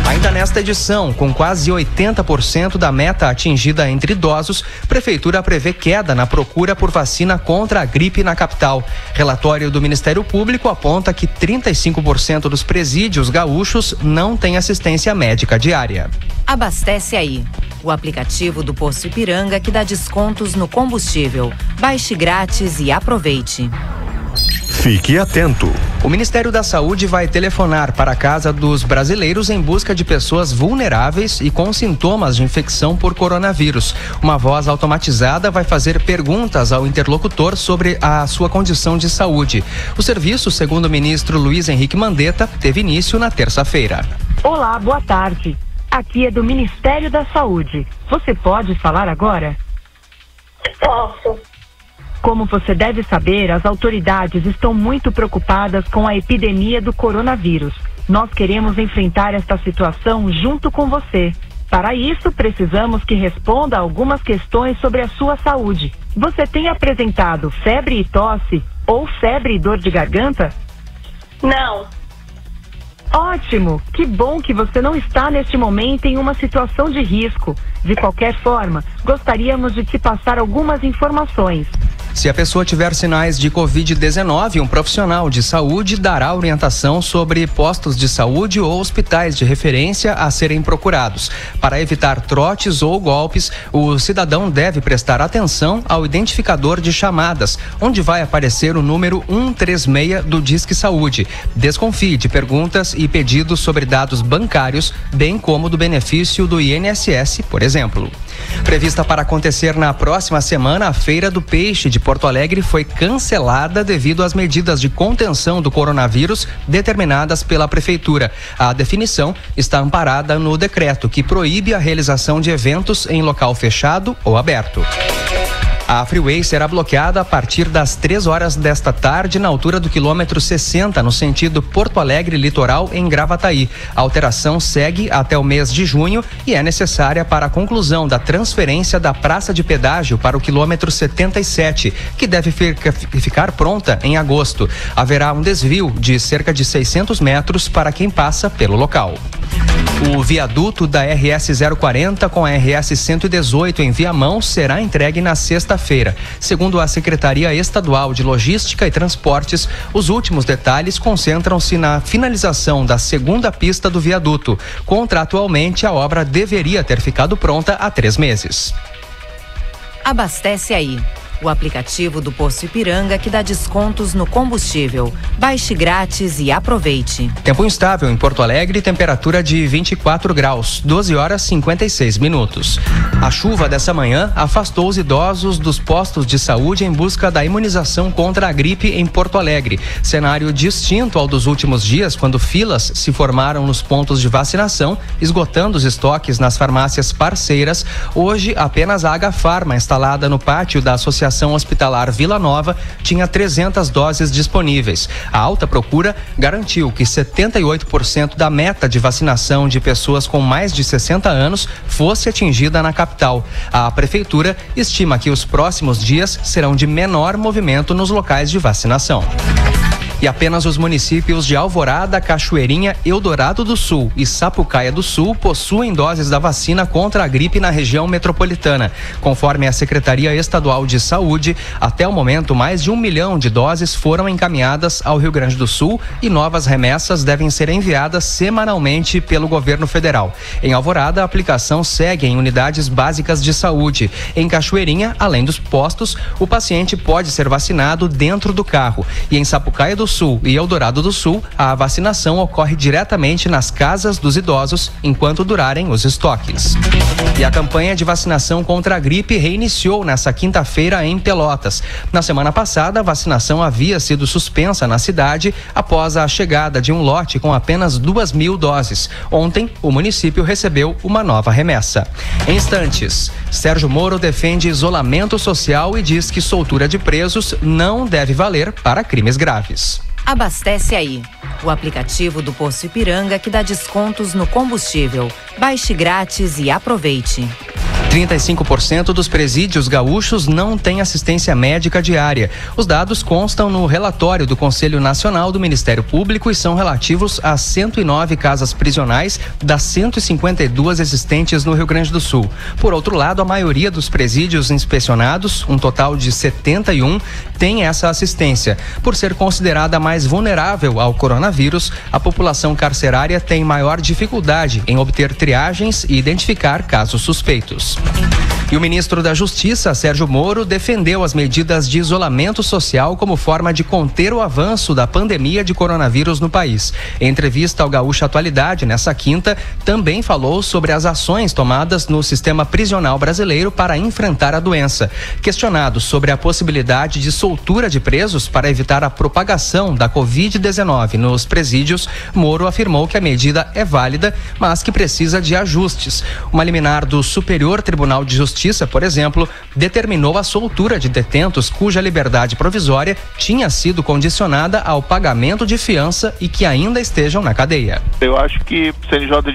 Speaker 21: Ainda nesta edição, com quase 80% da meta atingida entre idosos, Prefeitura prevê queda na procura por vacina contra a gripe na capital. Relatório do Ministério Público aponta que 35% dos presídios gaúchos não têm assistência médica diária.
Speaker 2: Abastece aí. O aplicativo do Posto Ipiranga que dá descontos no combustível. Baixe grátis e aproveite.
Speaker 22: Fique atento.
Speaker 21: O Ministério da Saúde vai telefonar para a casa dos brasileiros em busca de pessoas vulneráveis e com sintomas de infecção por coronavírus. Uma voz automatizada vai fazer perguntas ao interlocutor sobre a sua condição de saúde. O serviço, segundo o ministro Luiz Henrique Mandetta, teve início na terça-feira.
Speaker 23: Olá, boa tarde. Aqui é do Ministério da Saúde. Você pode falar agora?
Speaker 24: Posso.
Speaker 23: Como você deve saber, as autoridades estão muito preocupadas com a epidemia do coronavírus. Nós queremos enfrentar esta situação junto com você. Para isso, precisamos que responda algumas questões sobre a sua saúde. Você tem apresentado febre e tosse ou febre e dor de garganta?
Speaker 24: Não.
Speaker 23: Ótimo! Que bom que você não está neste momento em uma situação de risco. De qualquer forma, gostaríamos de te passar algumas informações.
Speaker 21: Se a pessoa tiver sinais de Covid-19, um profissional de saúde dará orientação sobre postos de saúde ou hospitais de referência a serem procurados. Para evitar trotes ou golpes, o cidadão deve prestar atenção ao identificador de chamadas, onde vai aparecer o número 136 do Disque Saúde. Desconfie de perguntas e pedidos sobre dados bancários, bem como do benefício do INSS, por exemplo. Prevista para acontecer na próxima semana, a Feira do Peixe de Porto Alegre foi cancelada devido às medidas de contenção do coronavírus determinadas pela Prefeitura. A definição está amparada no decreto que proíbe a realização de eventos em local fechado ou aberto. A freeway será bloqueada a partir das 3 horas desta tarde na altura do quilômetro 60, no sentido Porto Alegre Litoral, em Gravataí. A alteração segue até o mês de junho e é necessária para a conclusão da transferência da praça de pedágio para o quilômetro 77, que deve ficar pronta em agosto. Haverá um desvio de cerca de 600 metros para quem passa pelo local. O viaduto da RS 040 com a RS 118 em Viamão será entregue na sexta-feira. Segundo a Secretaria Estadual de Logística e Transportes, os últimos detalhes concentram-se na finalização da segunda pista do viaduto. Contratualmente, a obra deveria ter ficado pronta há 3 meses.
Speaker 2: Abastece aí. O aplicativo do Poço Ipiranga que dá descontos no combustível. Baixe grátis e aproveite.
Speaker 21: Tempo instável em Porto Alegre, temperatura de 24 graus, 12 horas 56 minutos. A chuva dessa manhã afastou os idosos dos postos de saúde em busca da imunização contra a gripe em Porto Alegre. Cenário distinto ao dos últimos dias, quando filas se formaram nos pontos de vacinação, esgotando os estoques nas farmácias parceiras. Hoje, apenas a Agafarma, instalada no pátio da Associação Hospitalar Vila Nova, tinha 300 doses disponíveis. A alta procura garantiu que 78% da meta de vacinação de pessoas com mais de 60 anos fosse atingida na capital. A prefeitura estima que os próximos dias serão de menor movimento nos locais de vacinação. E apenas os municípios de Alvorada, Cachoeirinha, Eldorado do Sul e Sapucaia do Sul possuem doses da vacina contra a gripe na região metropolitana. Conforme a Secretaria Estadual de Saúde, até o momento mais de 1 milhão de doses foram encaminhadas ao Rio Grande do Sul e novas remessas devem ser enviadas semanalmente pelo governo federal. Em Alvorada, a aplicação segue em unidades básicas de saúde. Em Cachoeirinha, além dos postos, o paciente pode ser vacinado dentro do carro. E em Sapucaia do Sul e Eldorado do Sul, a vacinação ocorre diretamente nas casas dos idosos enquanto durarem os estoques. E a campanha de vacinação contra a gripe reiniciou nesta quinta-feira em Pelotas. Na semana passada, a vacinação havia sido suspensa na cidade após a chegada de um lote com apenas 2.000 doses. Ontem, o município recebeu uma nova remessa. Em instantes, Sérgio Moro defende isolamento social e diz que soltura de presos não deve valer para crimes graves.
Speaker 2: Abastece aí. O aplicativo do Poço Ipiranga que dá descontos no combustível. Baixe grátis e aproveite.
Speaker 21: 35% dos presídios gaúchos não têm assistência médica diária. Os dados constam no relatório do Conselho Nacional do Ministério Público e são relativos a 109 casas prisionais das 152 existentes no Rio Grande do Sul. Por outro lado, a maioria dos presídios inspecionados, um total de 71, tem essa assistência. Por ser considerada mais vulnerável ao coronavírus, a população carcerária tem maior dificuldade em obter triagens e identificar casos suspeitos. E o ministro da Justiça, Sérgio Moro, defendeu as medidas de isolamento social como forma de conter o avanço da pandemia de coronavírus no país. Em entrevista ao Gaúcha Atualidade, nessa quinta, também falou sobre as ações tomadas no sistema prisional brasileiro para enfrentar a doença. Questionado sobre a possibilidade de soltura de presos para evitar a propagação da Covid-19 nos presídios, Moro afirmou que a medida é válida, mas que precisa de ajustes. Uma liminar do Superior Tribunal de Justiça, por exemplo, determinou a soltura de detentos cuja liberdade provisória tinha sido condicionada ao pagamento de fiança e que ainda estejam na cadeia.
Speaker 3: Eu acho que o CNJ